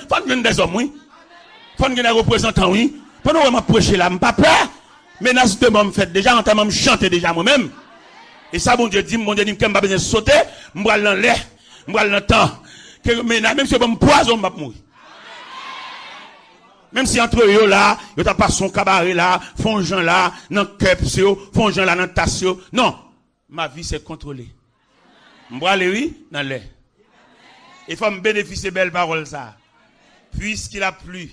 faut des hommes, oui. Faut des représentants, oui. Pendant que je prêche là, je pas peur. Menace de moi, me fait déjà, en temps, me chanter déjà moi-même. Et ça, mon Dieu dit, que je pas besoin de sauter, je vais dans l'air, je vais dans le temps. Même si je me poison, je vais mourir. Même si entre eux là, ils n'ont pas son cabaret là, font gens là, dans le cœur, font gens là, dans le tassio. Non. Ma vie, c'est contrôlé. Je vais aller, oui, dans l'air. Il faut me bénéficier de belles paroles, ça. Puisqu'il a plu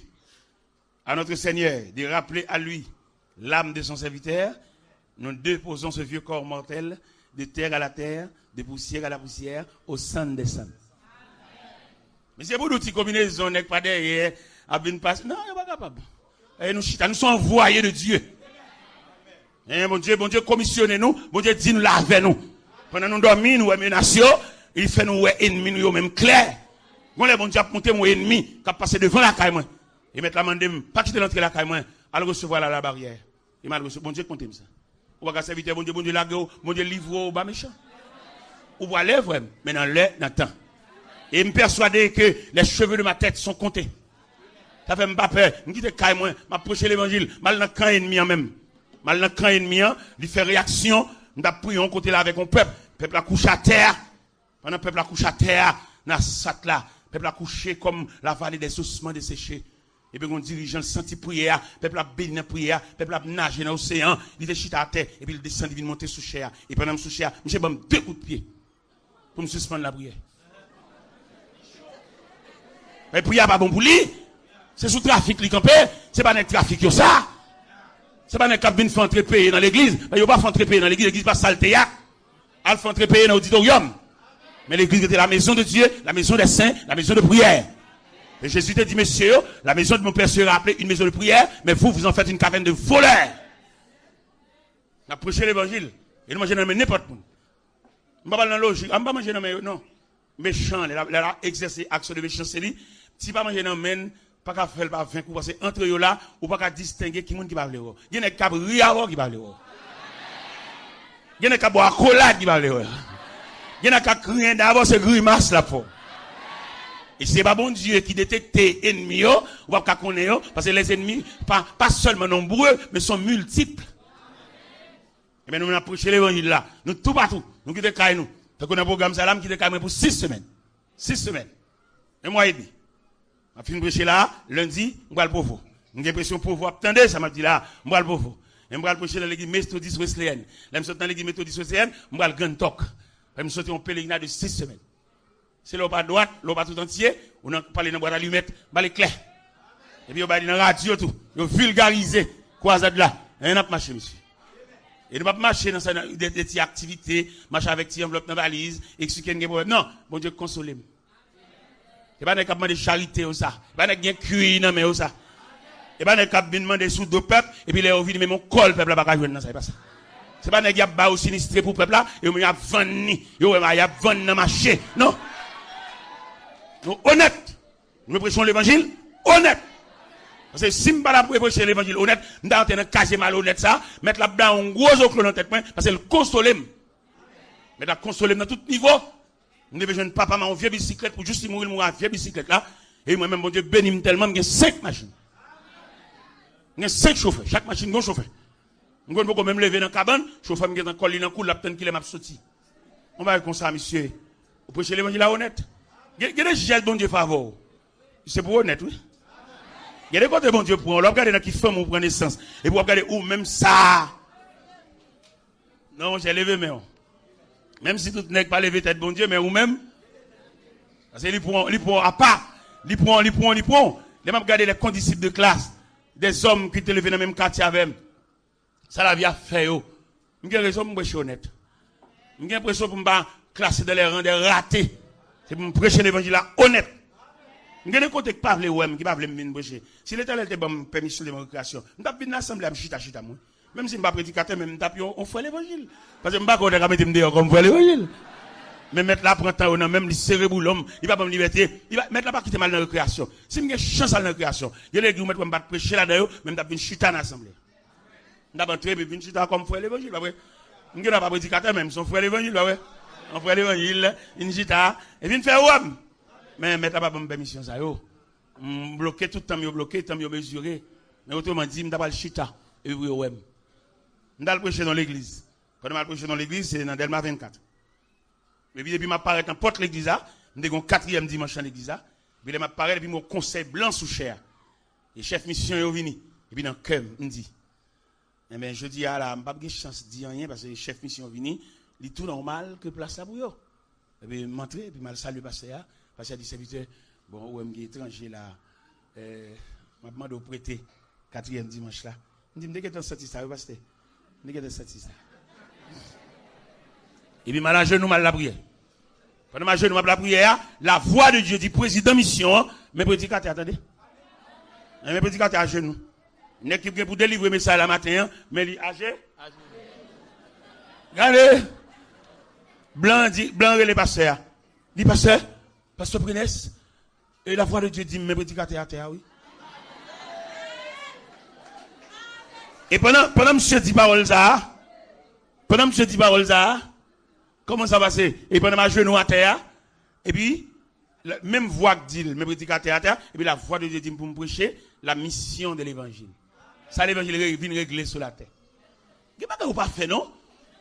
à notre Seigneur de rappeler à lui l'âme de son serviteur, nous déposons ce vieux corps mortel de terre à la terre, de poussière à la poussière, au sein des saints. Mais c'est pour nous, petites combinaisons, n'est pas derrière, à bien passer. Non, il n'est pas capable. Et nous sommes envoyés de Dieu. Et bon Dieu, commissionnez-nous, bon Dieu, dit nous lavez nous. Pendant nous dormons, nous menaçons, il fait nous ennemis, nous même clair. Bon, les bon Dieu a monté mon ennemi, qui a passé devant la caille, et mettre la main de pas quitter l'entrée de la caille, à le recevoir la barrière. Il m'a reçu, bon Dieu, comptez ça. Ou va serviteur, bon Dieu, laguer, bon Dieu, livre au bas méchant. Ou va aller, vraiment, mais dans l'air, dans le temps. Et me persuader que les cheveux de ma tête sont comptés. Ça fait pas peur. Je quitte caille, m'a prêché l'évangile, mal dans camp ennemi en même. Mal dans camp ennemi, il fait réaction, m'a prié, on côté là avec mon peuple. Peuple a couché à terre. Pendant peuple a couché à terre, dans sat là, peuple a couché comme la vallée des ossements desséchés. Et puis on dirigeant senti prière, peuple a béni dans prière, peuple a nagé dans l'océan, il était chita à terre et puis il descend, il vient monter sous chair. Et pendant sous chair, monsieur bon 2 coups de pied pour me suspendre la prière. Mais prière pas bon pour lui. C'est sous trafic qui campé, c'est pas un trafic yo ça. C'est pas un cap vinn faire entrer payer dans l'église, il y a pas faire entrer payer dans l'église pas saleté. Al faire entrer payer dans l'auditorium. Mais l'église était la maison de Dieu, la maison des saints, la maison de prière. Et Jésus t'a dit, messieurs, la maison de mon père sera appelée une maison de prière, mais vous en faites une caverne de voleurs. On a prêché l'évangile. Et nous mangeons dans n'importe où. On ne va pas dans la logique. On ne va pas manger dans le non. Méchant, il a exercé action de méchanceté. Si pas manger dans le pas qu'à faire pas 20 coups, parce que entre eux là, ou pas qu'à distinguer qui monde qui va aller. Il y a des cabres riavo qui va aller. Il y a des cabres à collade qui va aller. Il y a des cabres rien d'abord, c'est grimace là pour. Et c'est pas bon Dieu qui détecte ennemis, ou pas qu'à connaître, parce que les ennemis, pas seulement nombreux, mais sont multiples. Et bien nous avons prêché l'évangile là. Nous tout partout. Nous quittons caille nous. Fait qu'on a un programme salam qui est caille pour 6 semaines. 6 semaines. Un mois et demi. On a fini de prêcher là, lundi, on va le pauvre. On a l'impression pauvre. Attendez, ça m'a dit là, on va le pauvre. Et on va le prêcher dans l'église méthodiste wesleyenne. Là, je suis dans l'église méthodiste wesleyenne, on va le grand talk. Je suis en pèlerinage de 6 semaines. C'est l'eau pas droite, l'eau pas tout entier, on a parlé dans boîte allumette, balai clair. Et puis on va dire dans la radio tout, on vulgarisé croisade là. Et on a marché monsieur. Et nous pas marcher dans des activités, marcher avec des enveloppes dans la valise, expliquer un problème. Non, bon Dieu consolez. Et pas n'a de charité ou ça. Pas n'a rien cuit non mais ou ça. Et pas n'a demander sous de peuple et puis les ouvrir mais mon col peuple là pas joindre dans ça, c'est pas ça. C'est pas n'a y a ba ou sinistré pour peuple là et on y a vendre, yo y a vendre dans marché. Non. Nous honnête. Nous prêchons l'évangile honnête. Parce que si je ne pas prêcher l'évangile honnête, je vais entrer dans un casier malhonnête ça, mettre là-dedans un gros oclo dans la tête, parce que le console. Mais la console dans tout niveau. Je devais jeune papa m'a une vieille bicyclette pour juste mourir une vieille bicyclette là. Et moi-même, mon Dieu, bénis tellement, j'ai 5 machines. J'ai 5 chauffeurs. Chaque machine, un chauffeur. Je ne peux même lever dans la cabane, chauffeur me dans colline en coule, la petite qui m'a sorti. On va comme ça, monsieur. Vous prêchez l'évangile honnête. Il y a des gels bon Dieu favor. C'est pour honnête, oui. Il y a des côtés bon Dieu pour on regarde dans qui femme on prend naissance et pour regarder où même ça. Non, j'ai levé mais même si tout n'est pas levé tête bon Dieu mais ou même parce que il prend à part, il prend. Les même regarder les condisciples de classe, des hommes qui étaient levés dans le même quartier avec eux. Ça la vie a fait yo. J'ai raison pour me honnête. J'ai l'impression pour me classer dans les rangs des ratés. C'est pour me prêcher l'évangile là honnête. Je ne sais pas qui parle ou qui parle me prêcher. Si l'Éternel te donne permission de démocratie, je vais venir l'assemblée à chita moi. Même si je ne suis pas prédicateur, même on fait l'évangile. Parce que je ne vais pas mettre me comme faire l'évangile. Mais mettre là prend temps même le cérébro l'homme, il va pas me liberté, il va mettre là pas quitter mal dans la création. Si j'ai chance dans la création, il y a les gens qui mettre prêcher là dedans, même d'abord chita dans l'assemblée. D'abord entrer puis chita comme faire l'évangile, pas vrai. Je ne suis pas prédicateur même, son frère l'évangile, pas vrai. On fait l'évangile, une chita et puis faire homme. Mais mettez pas bonne permission ça yo. Bloqué tout le temps, bloqué, tout le temps, mesuré. Mais autrement dit, je vais chita. Et puis, je vais prêcher dans l'église. Quand je prêcher dans l'église, c'est dans Delma 24. Et puis, je m'apparais dans porte l'église, je suis 4e dimanche dans l'église. Puis, je m'apparais, et puis, mon conseil blanc sous chair. Et chef mission est venu. Et puis, dans le cœur, il me dit, eh bien, je dis, ah là, je n'ai pas de chance de dire rien parce que le chef mission est venu. Il est tout normal que place là pour eux. Et puis, je m'entre, et puis, je salue le pasteur. Parce qu'il a dit, serviteur, bon, où est-ce étranger là, je demande de prêter 4e dimanche là. Il me dit, je suis ça, pasteur. Je suis ça. Et puis, mal à genoux, mal la prière. Pendant ma genoux, mal la prière, la voix de Dieu dit, président mission, mes prédicateurs, attendez. Mes prédicateurs à genoux. Une équipe qui pour délivrer mes message la matin, mais il âgé. Regardez. Blanc dit, blanc les pasteurs. Dit pasteur Prince. Et la voix de Dieu dit, mes prédicateurs à terre, oui. Et pendant monsieur dit parole ça, comment ça va se? Et pendant ma genou à terre, et puis, la même voix que dit, mes prédicateurs à terre, et puis la voix de Dieu dit pour me prêcher la mission de l'évangile. Ça, l'évangile vient régler sur la terre. Qu'est-ce que vous pas fait, non?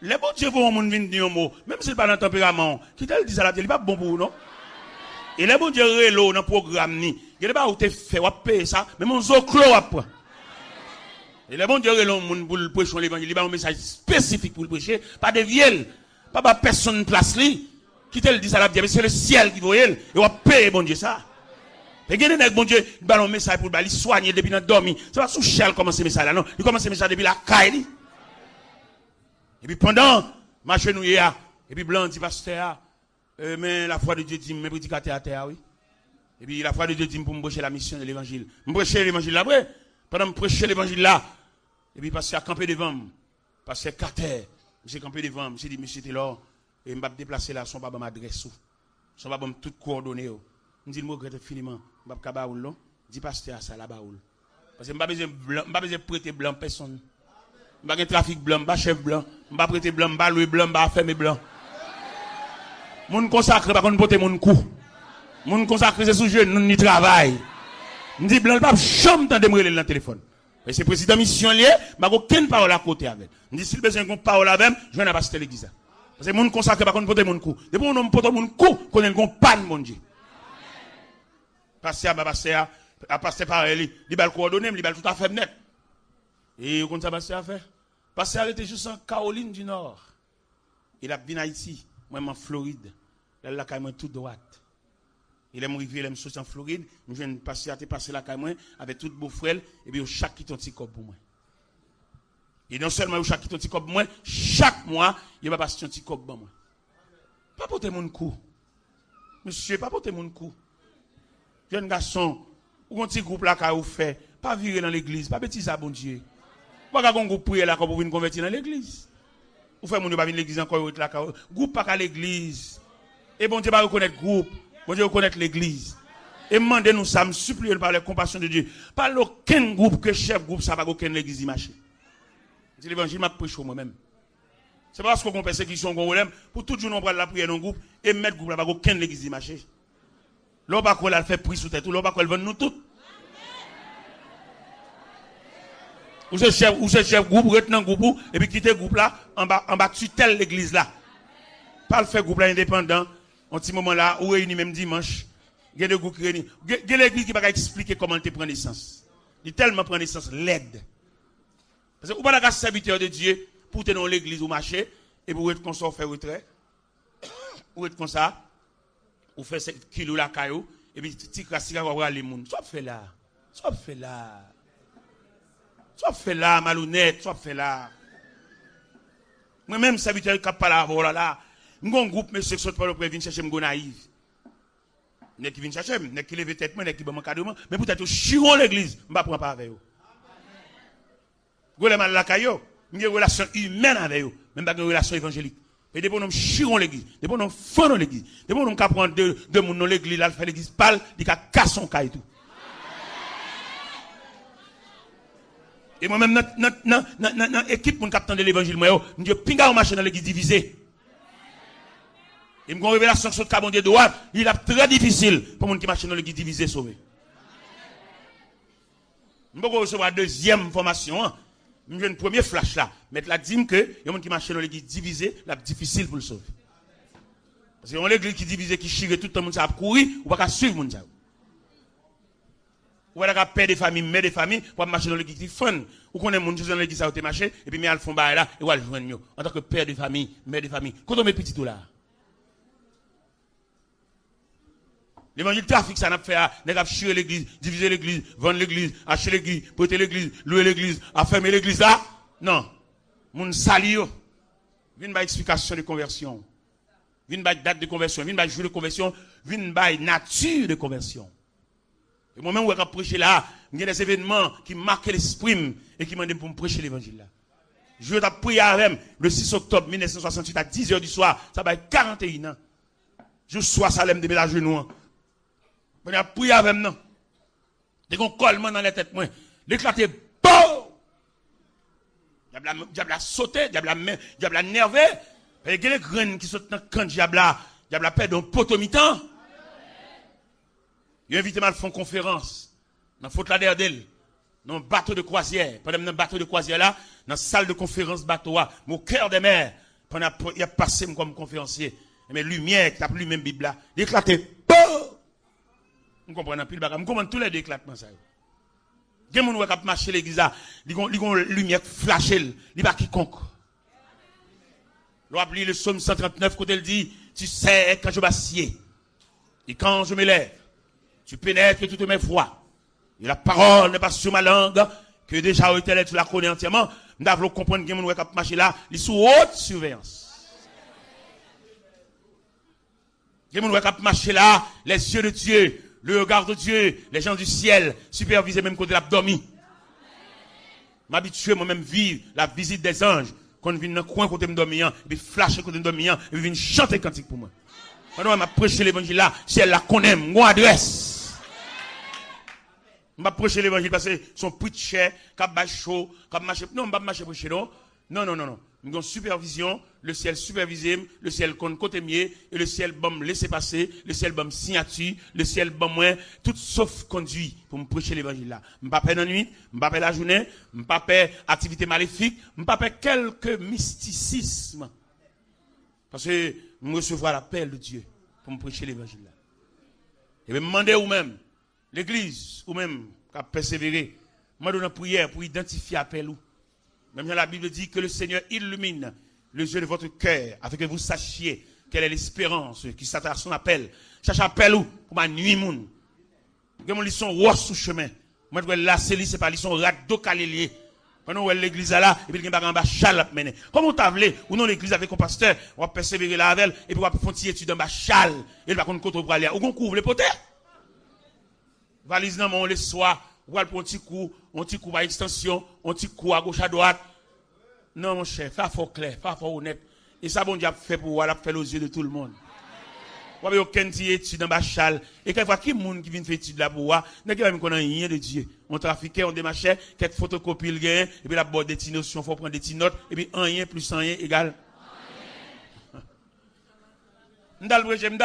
Les bons dieux vont venir dire un mot, même si ce n'est pas dans le tempérament, qui te le dit à la terre, il n'est pas bon pour vous, non? Et les bons dieux rélo dans le programme, il n'y a pas où tu fait, ou payer ça, mais mon zoclo après. Et les bons dieux rélo pour le prêcher l'évangile, il y a un message spécifique pour le prêcher, pas de vielle, pas personne place li, qui te le dit à la terre, mais c'est le ciel qui voit elle, et on va payer bon Dieu ça. Et il y a des bon Dieu, il a un message pour le soigner depuis notre dormi. C'est pas sous chel commencer ce message là, non. Il commence ce message depuis la caille. Et puis pendant, ma chenouille, et puis blanc dit pasteur, mais la foi de Dieu dit, mes prédicateurs à terre, oui. Et puis la foi de Dieu dit pour me prêcher la mission de l'évangile. Me prêcher l'évangile là, après. Pendant me prêcher l'évangile là, et puis pasteur a campé devant moi. Pasteur Carter, j'ai campé devant moi. J'ai dit, monsieur Taylor, et je vais me déplacer là, son papa m'adresse. Son papa m'a tout coordonné. Je dis, je regrette infiniment. Je ne vais pas baoul, dis pasteur ça la baoul. Parce que je ne vais pas besoin de prêter blanc personne. Je ne vais pas trafic blanc, je ne vais pas chef blanc, je ne vais pas prêter blanc, je ne vais pas louer blanc, je ne vais pas fermer blanc. Mon consacré, par contre, porter mon cou. Mon consacré, c'est sous jeune, nous n'y travail. Je dis blanc, pas chambre dans de le téléphone. Et c'est président mission lié, je n'ai aucune parole à côté avec. Je dis, s'il besoin d'une parole avec, je ne vais pas citer l'église. Parce que mon consacré, par contre, porter mon cou. Depuis mon homme porte mon cou, qu'on ait une panne, mon Dieu. Pasteur, à pasteur pareil, il va le coordonner, il va tout à fait net. Et comment ça pasteur a fait? Pasteur était juste en Caroline du Nord. Il a venu à Haïti, moi en Floride. Il a carrément tout droite. Il est arrivé, il est sorti en Floride. Je viens de passer à te passer la carrément avec tout beau frère. Et puis, chaque qui ton petit cop pour moi. Et non seulement chaque qui ton petit cop pour moi, chaque mois, il va passer un petit cop pour moi. Pas porter mon cou. Monsieur, pas porter mon cou. Jeune garçon, ou un petit groupe là qu'a fait, pas virer dans l'église, pas bêtise à bon Dieu. Pas qu'on groupe prier là pour venir convertir dans l'église. Ou fait mon Dieu pas venir l'église encore là groupe pas qu'à l'église. Et bon Dieu pas reconnaître groupe, bon Dieu reconnaître l'église. Et demandez nous ça, me supplier par la compassion de Dieu. Pas aucun groupe que chef groupe ça va aucun l'église y marcher. C'est l'évangile m'a prêché moi-même. C'est parce qu'on persécution qu'on problème pour tout jour on prend la prière dans groupe et mettre groupe là pas aucun l'église y marcher. L'on va qu'on a fait prix sous tête, l'on va qu'on vend nous tout. Ou c'est chef groupe, retenant groupe, et puis quitter groupe là, en bas tutelle l'église là. Pas le faire groupe là indépendant, en petit moment là, ou réuni même dimanche, il y a des groupes qui réunissent. Il y a l'église qui va expliquer comment tu prends naissance. Il tellement prend naissance l'aide. Parce que ou pas la serviteur de Dieu, pour tenir l'église ou marcher, et pour être comme ça, faire retrait, ou être comme ça, ou faire 7 kilos la caillou, et puis tu casses la voir les moun. Soit fait là, malhonnête, soit fait là. Moi-même, serviteur qui n'a pas la voix là, nous avons un groupe, monsieur, qui sont pas le prêt, viennent chercher mon naïf. N'est qui viennent chercher, n'est qui lève tête, n'est qui bon cadeau, mais peut-être chiron l'église, je ne vais pas avec eux. Vous avez mal la caillou, nous avons une relation humaine avec eux, même pas une relation évangélique. Et des bonhommes chiron l'église, des bonhommes font dans l'église, des bonhommes qui prennent deux moun dans l'église, là, fait l'église parle, ils cassent son caille tout. Et moi-même, dans l'équipe pour capitaine de l'évangile, moi, je dis, pinga au marché dans l'église divisée. Et une révélation sur le carbone de droit, il est très difficile pour les gens qui marchent dans l'église divisée sauver. Je vais recevoir la deuxième formation. Je vais une première flash là. Mais la dit que il y a des gens qui marchent dans l'église divisée, c'est difficile pour le sauver. Parce que l'église qui divise, qui chire tout le monde, ça a courir, ou pas suivre le monde. Ou pas père de famille, mère de famille, pour marcher dans l'église qui fun. Ou qu'on est monde dans l'église, ça a été marché, et puis, mais elles font là, et voilà, je joindre mieux. En tant que père de famille, mère de famille. Quand on met petit tout là. L'évangile trafic, ça n'a pas fait, n'est pas chier l'église, diviser l'église, vendre l'église, acheter l'église, porter l'église, louer l'église, affermer l'église là. Non. Moun sali yo. Vin ba explication de conversion. Vin ba date de conversion, vin ba jour de conversion, vin ba nature de conversion. Et moi-même, où je prêcher là, il y a des événements qui marquent l'esprit et qui m'ont dit pour me prêcher l'évangile là. Je vais prier avec le 6 octobre 1968 à 10h du soir, ça va être 41 ans. Je sois Salem de la genou. On a prié avec nous. Dès qu'on colle dans la tête, moi, l'éclater, boum! Diable a sauté, diable a nervé. Et il y a les graines qui sautent dans le camp, diable a perdu un poteau mi-temps. Il a invité mal à faire une conférence. Dans la faute la d'elle. Dans un bateau de croisière. Pendant un bateau de croisière là, dans la salle de conférence bateau, au cœur des mers. Pendant il a passé comme conférencier. Mais lumière, qui a plus même Bible là, l'éclater, boum! Vous comprenez plus le bagage. Vous comprenez tous les déclatements ça. Il y a des gens qui marchent l'église là, ils ont une lumière flashée, ils pas quiconque. L'on le psaume 139 quand elle dit, tu sais quand je m'assieds et quand je me lève, tu pénètres toutes mes voies. Et la parole n'est pas sur ma langue, que déjà tu la connais entièrement. Nous devons comprendre que les gens qui marchent là, ils sont sous haute surveillance. Les gens qui marchent là, les yeux de Dieu, le regard de Dieu, les gens du ciel, supervisés même côté l'abdomen. M'habituer moi-même vivre la visite des anges, quand je viens dans le coin côté m'dormir, et puis flasher côté m'dormir, et puis viens chanter cantique pour moi. Pendant m'a prêcher l'évangile là, si elle la connaît, moi adresse. M'a prêcher l'évangile parce que son preacher, cap ba chaud, cap marcher, non, m'a marcher prêcher non. Non. Nous avons supervision, le ciel supervisé, le ciel compte côté mieux, et le ciel bam laisser passer, le ciel bam signature, le ciel bam moins, tout sauf conduit pour me prêcher l'évangile là. M'pas pas la nuit, m'pas pas la journée, m'pas pas activité maléfique, m'pas pas quelque mysticisme. Parce que nous recevons l'appel de Dieu pour me prêcher l'évangile là. Et me demander ou même, l'église, ou même, qui a persévéré, m'a donné une prière pour identifier l'appel ou. Même la Bible dit que le Seigneur illumine les yeux de votre cœur afin que vous sachiez quelle est l'espérance qui s'attend à son appel. Cherche appel où pour ma nuit moun. Que mon lisson roi sous chemin. Moi je là c'est pas lisson rado calélier. Pendant où l'église là et puis il y a un bas chal mener. Comme on t'a voulu ou non l'église avec un pasteur, on va persévérer là avec et puis on va faire une étude dans bas chal et va contre pour aller. Ou on couvre les potes. Valise dans mon le soir. Ou pour un petit coup à extension, un petit coup à gauche à droite. Non, mon cher, fais fort clair, fais fort honnête. Et ça, bon Dieu a fait pour voilà, faire aux yeux de tout le monde. Vous avez aucun étude dans Bachal. Et quelquefois, qui est le monde qui vient faire étude là pour voir, n'est-ce pas même qu'on a rien de Dieu. On trafiquait, on démarchait, quelques photocopies le gain, et puis la boîte des petites notions, il faut prendre des petites notes, et puis rien plus rien égale. M'dal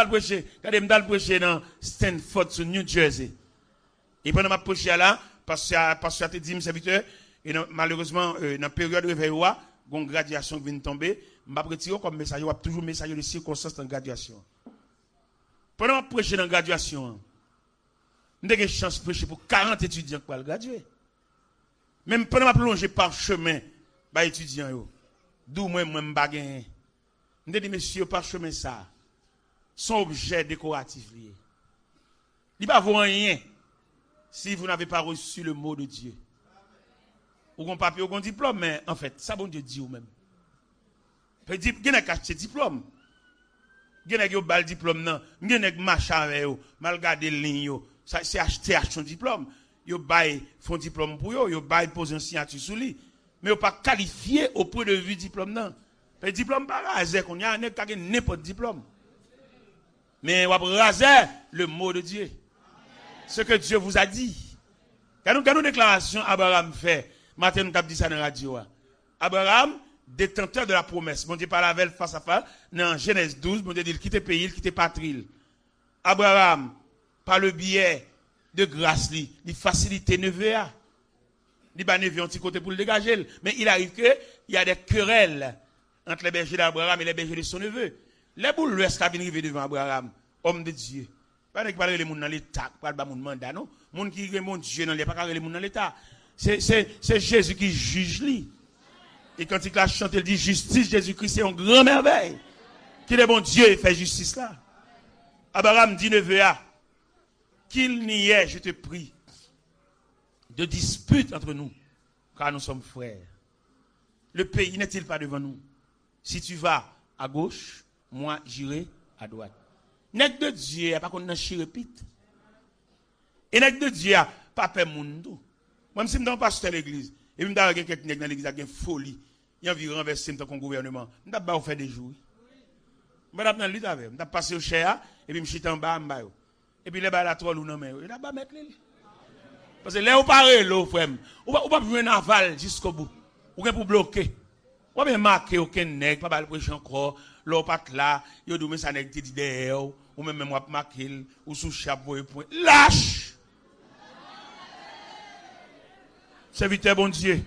prêcher. Regardez, m'dal prêcher dans Stanford, sur New Jersey. Et pendant ma prêche là, parce que a dit mes serviteurs, et malheureusement, dans la période de réveil, il y a une graduation qui vient de tomber. Je vais retirer comme message, il y a toujours un message de circonstance dans la graduation. Pendant ma prêche dans la graduation, j'ai eu une chance de prêcher pour 40 étudiants qui vont graduer. Même pendant ma plongée par chemin, les étudiants, d'où moi, je ne j'ai dit, messieurs, par chemin, ça, son objet décoratif lié. Il ne va pas rien. Si vous n'avez pas reçu le mot de Dieu. Ou un papier ou un diplôme, mais en fait, ça bon Dieu dit ou même. Vous avez acheté diplôme. Vous avez un diplôme, non. Vous avez un machin avec vous. Mal garder le ligne. C'est acheter un diplôme. Vous avez un diplôme pour vous. Vous avez posé un signature sur lui. Mais vous n'avez pas qualifié au point de vue diplôme, non. Le diplôme, pas raser. On y a n'importe diplôme. Mais vous avez rasé le mot de Dieu. Ce que Dieu vous a dit. Quand nous déclaration Abraham fait, matin nous avons dit ça dans la radio. Abraham, détenteur de la promesse. Mon Dieu parle avec face à face. Dans Genèse 12, mon Dieu dit, il quitte pays, il quitte patrie. Abraham, par le biais de grâce, il facilite neveu. Il va never un petit côté pour le dégager. Mais il arrive qu'il y a des querelles entre les bergers d'Abraham et les bergers de son neveu. Les boules l'ouest qui viennent devant Abraham, homme de Dieu. Pas de parler les gens dans l'état, pas de mandat, non. Les gens qui sont mon Dieu, non, pas les gens dans l'état. C'est Jésus qui juge lui. Et quand il a chanté, il dit justice, Jésus-Christ, c'est une grande merveille. Qu'il est bon Dieu, il fait justice là. Abraham dit neveu, qu'il n'y ait, je te prie, de dispute entre nous, car nous sommes frères. Le pays n'est-il pas devant nous? Si tu vas à gauche, moi j'irai à droite. Nèg de Dieu, pas qu'on n'a chirépite. Et nèg de Dieu, pas peur monde. Moi, je suis dans pasteur l'église. Et je me dis quelqu'un dans l'église qui a une folie. Il a envie de renverser le gouvernement. Je ne pas faire des jours. Je vais dans l'île avec. Je vais passer au cher et puis je suis en bas. Et puis les balles à trois loups non mais. Il a pas mettre les. Parce que là, on parle l'eau, frère. On va pas jouer un aval jusqu'au bout. On va pour bloquer. On va bien marquer aucun nègre, pas mal prêcher encore. L'eau pas là, yo dou mais ça nègre dit derrière ou même moi marquer ou sous chapeau point. Lâche. Serviteur bon Dieu.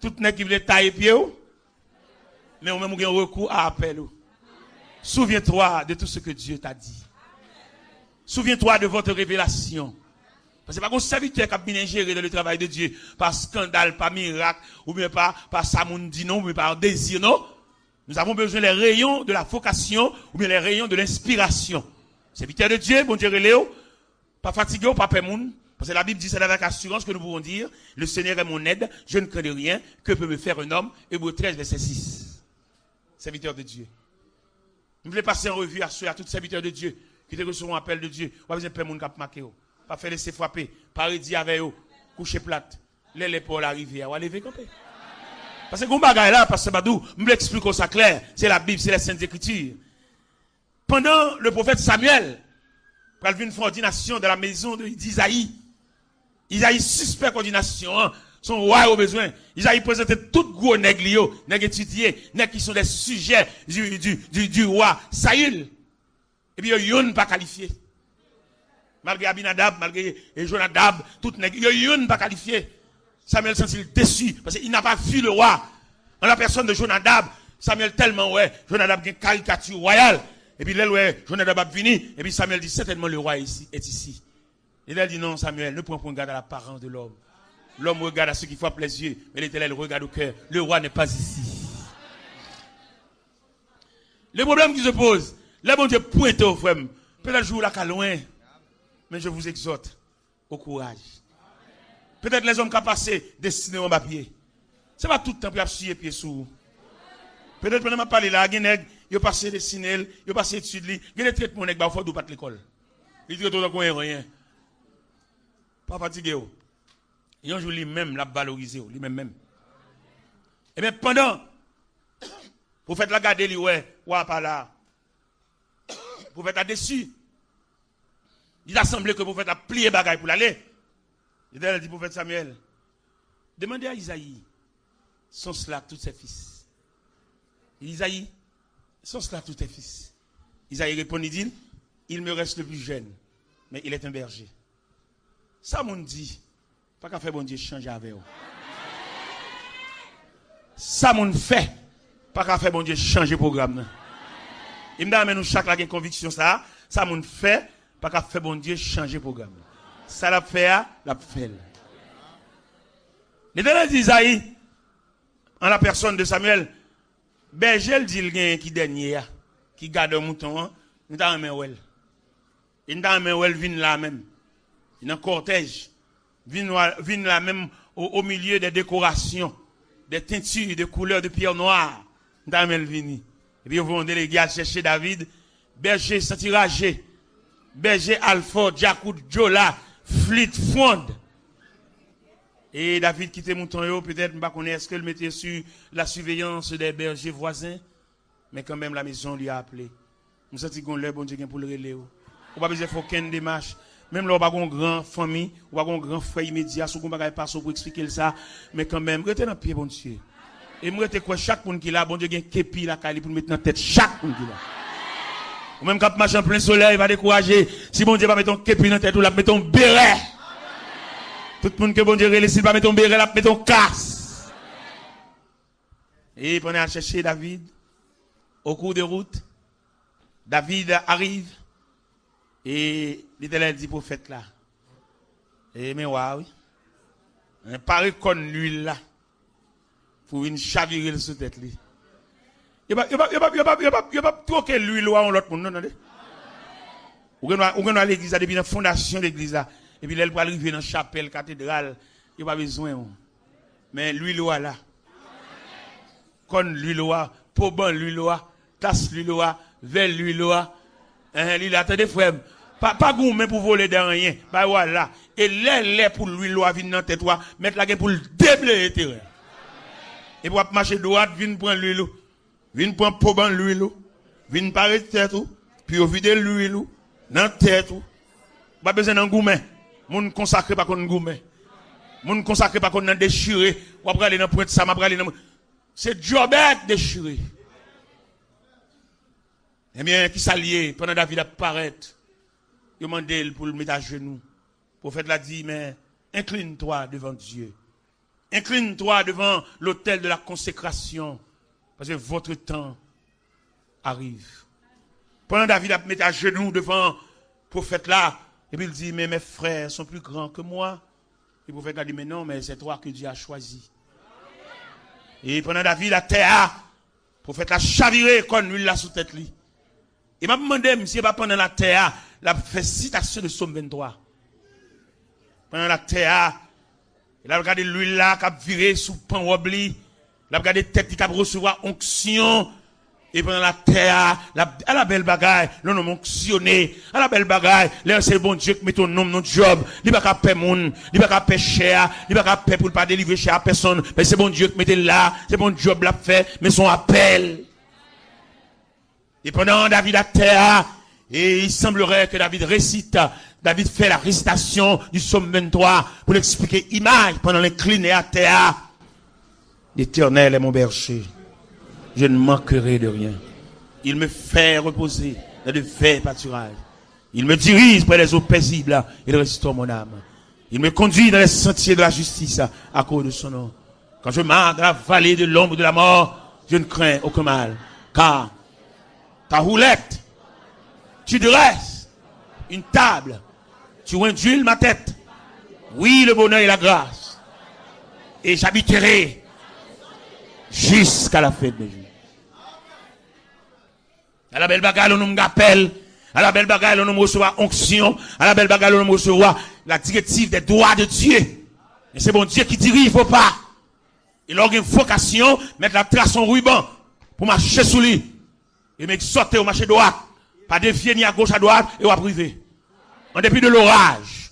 Tout nègre qui veut tailler pied mais on même un recours à appel. Souviens-toi de tout ce que Dieu t'a dit. Souviens-toi de votre révélation. Parce que c'est pas un serviteur qui a bien géré dans le travail de Dieu par scandale, par miracle, ou bien par samundi, non, ou bien par désir, non. Nous avons besoin des rayons de la vocation, ou bien les rayons de l'inspiration. Serviteur de Dieu, bon Dieu, Léo, pas fatigué ou pas pémoun. Parce que la Bible dit, c'est avec assurance que nous pouvons dire, le Seigneur est mon aide, je ne crains rien, que peut me faire un homme? Hébreux 13, verset 6. Serviteur de Dieu. Nous voulons passer en revue à tous les serviteurs de Dieu, qui te reçoivent un appel de Dieu. Ou besoin de pémoun cap marqué. Pas faire laisser frapper, pas dire avec eux, coucher plate, les pour l'arrivée, ou lever camper. Parce que vous bagaille là, parce que Badou, je vous explique ça clair, c'est la Bible, c'est les Saintes Écritures. Pendant le prophète Samuel, pour une ordination de la maison d'Isaïe, Isaïe suspect ordination, son roi au besoin. Isaïe présentait tout gros nègres, nègres étudiés, nègres qui sont des sujets du roi Saül. Et puis, ils n'ont pas qualifié. Malgré Abinadab, malgré Jonadab, tout nègre, il n'y a pas qualifié. Samuel sentit déçu, parce qu'il n'a pas vu le roi. En la personne de Jonadab, Samuel tellement, Jonadab a une caricature royale. Et puis, là, Jonadab a venu, et puis Samuel dit, certainement le roi est ici. Et là, il dit, non, Samuel, ne prends pas garde à l'apparence de l'homme. L'homme regarde à ce qui frappe les yeux, mais l'Éternel regarde au cœur. Le roi n'est pas ici. Le problème qui se pose, là, bon Dieu, pointe au frère. Peut-être jour là, qu'à loin. Mais je vous exhorte au courage. Peut-être les hommes qui ont passé destinés en papier. Ce n'est pas tout le temps pour appuyer pieds sous. Peut-être pendant que je parle là, il y a des passé destinés, il y a passé études, il y a des traitements qui ont fait pas de l'école. Il dit que tout le monde rien. Pas fatigué. Il y a un jour lui-même l'a valorisé, lui-même. Et bien pendant, vous faites la garder, pas là. Vous faites la dessus. Il a semblé que vous faites la plier bagaille pour l'aller. Il a dit, prophète Samuel, demandez à Isaïe, sont cela tous ses fils? Isaïe, sont cela tous tes fils? Isaïe répond, il dit, il me reste le plus jeune, mais il est un berger. Ça m'on dit, pas qu'à faire bon Dieu changer avec vous. Ça m'on fait, pas qu'à faire bon Dieu changer le programme. Il me dit, nous chaque la conviction ça m'on fait, pas qu'à faire bon Dieu changer le programme. Ça l'a fait, l'a fait. L'Éternel dit Isaïe, en la personne de Samuel, berger dit le qui dernier, qui garde un mouton, nous t'en met well. Il t'en met well vient là même. Il y a un cortège, vient là même au milieu des décorations, des teintures, des couleurs de pierre noire. Nous t'en met vini. Et puis ils vont déléguer à chercher David, berger sentiragé. Berger Alford, Jacoud, Jola, Fleet, Fond. Et David quitte mouton, peut-être, est-ce qu'elle mettait sur la surveillance des bergers voisins? Mais quand même, la maison lui a appelé. Nous sentons qu'on l'a bon Dieu pour le relais. On n'a pas besoin de faire aucune démarche. Même là, on n'a pas une grande famille, on n'a pas un grand frère immédiat, on n'a pas pour expliquer ça. Mais quand même, restez dans le pied, bon Dieu. Et moi, je quoi chaque monde qui est là, bon Dieu, il y a un képi là, pour mettre dans la tête chaque monde qui est là. Ou même quand marche en plein soleil, il va décourager. Si bon Dieu va mettre un képi dans la tête ou la mettre un béret. Tout le monde que bon Dieu relève, s'il va mettre ton béret, là, mettre ton casse. Et pendant à chercher David, au cours de route, David arrive, et l'Éternel dit prophète là. Et mais oui. On paraît comme l'huile là. Pour une chavirer sous tête li. Il va troquer l'huile ou en l'autre monde, non, non. Ou à l'église, depuis la fondation de l'église là. Et puis, elle va arriver dans la chapelle, cathédrale. Il n'y a pas besoin. Mais l'huile là. Con l'huile là. Poban l'huile là. Tasse l'huile là. Vel l'huile là. L'huile là, attendez, frère. Pas gourmet pour voler de rien. Bah voilà. Et l'air pour l'huile là, vient dans tête toi. Mettre la gueule pour le déblayer terrain. Et pour marcher droite, vient prendre l'huile. Vient prendre poban l'huile. Vient paraître tête. Puis au vide l'huile. Dans tête. Pas besoin d'un gourmet. Moun consacré pas qu'on gourmet. Moun consacré pas qu'on a déchiré. Ou après aller dans pointe ça, après aller dans c'est jobette déchiré. Eh bien, qui s'allié pendant David apparaît. Il demandé pour le mettre à genoux. Le prophète l'a dit, mais incline-toi devant Dieu. Incline-toi devant l'autel de la consécration. Parce que votre temps arrive. Pendant David a mis à genoux devant le prophète là, et puis il dit, mais mes frères sont plus grands que moi. Et le prophète a dit, mais non, mais c'est toi que Dieu a choisi. Et pendant David a terre, le prophète a chaviré comme l'huile là sous tête lui. Il m'a demandé, si pas pendant la terre, la fait citation de Somme 23. Pendant la terre, il a regardé l'huile là qui a viré sous pan wobli. Il a regardé tête qui a recevoir onction. Et pendant la terre, à la belle bagaille, le nom onctionné, à la belle bagaille, là c'est bon Dieu qui met ton nom, notre job. Il va pas payer moun, il va pas payer cher, il va pas payer pour pas délivrer cher à personne. Mais c'est bon Dieu qui met là, c'est bon job l'a fait, mais son appel. Et pendant David à terre, et il semblerait que David récite, David fait la récitation du psaume 23 pour l'expliquer image pendant l'incliné à terre. L'Éternel est mon berger. Je ne manquerai de rien. Il me fait reposer dans de verts pâturages. Il me dirige près des eaux paisibles. Il restaure mon âme. Il me conduit dans les sentiers de la justice à cause de son nom. Quand je marche dans la vallée de l'ombre de la mort, je ne crains aucun mal. Car ta roulette, tu dresses une table, tu induis ma tête. Oui, le bonheur et la grâce. Et j'habiterai jusqu'à la fin de mes jours. À la belle bagarre, on nous appelle. À la belle bagarre, on nous reçoit onction. À la belle bagarre, on nous reçoit la directive des droits de Dieu. Et c'est bon Dieu qui dirige, il ne faut pas. Il a une vocation, mettre la trace en ruban pour marcher sous lui. Et mettre sortir au marché droit. Pas défier ni à gauche à droite et à privé. En dépit de l'orage,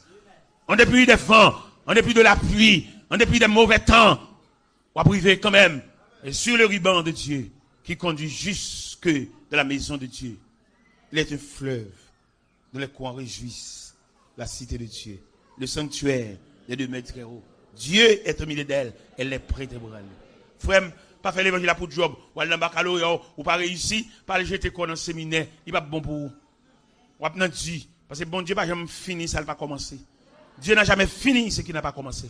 en dépit des vents, en dépit de la pluie, en dépit des mauvais temps, ou à privé quand même. Et sur le ruban de Dieu qui conduit jusque de la maison de Dieu. Il est un fleuve dont les coins réjouissent la cité de Dieu, le sanctuaire des deux maîtres très hauts. Dieu est au milieu d'elle, elle est prête pour elle. Frère, pas faire l'évangile pour job, ou aller dans le baccalauréat, ou pas réussir, pas le jeter quoi dans le séminaire, il va bon pour vous. Ou pas Dieu, parce que bon Dieu n'a jamais fini, ça n'a pas commencé. Dieu n'a jamais fini ce qui n'a pas commencé.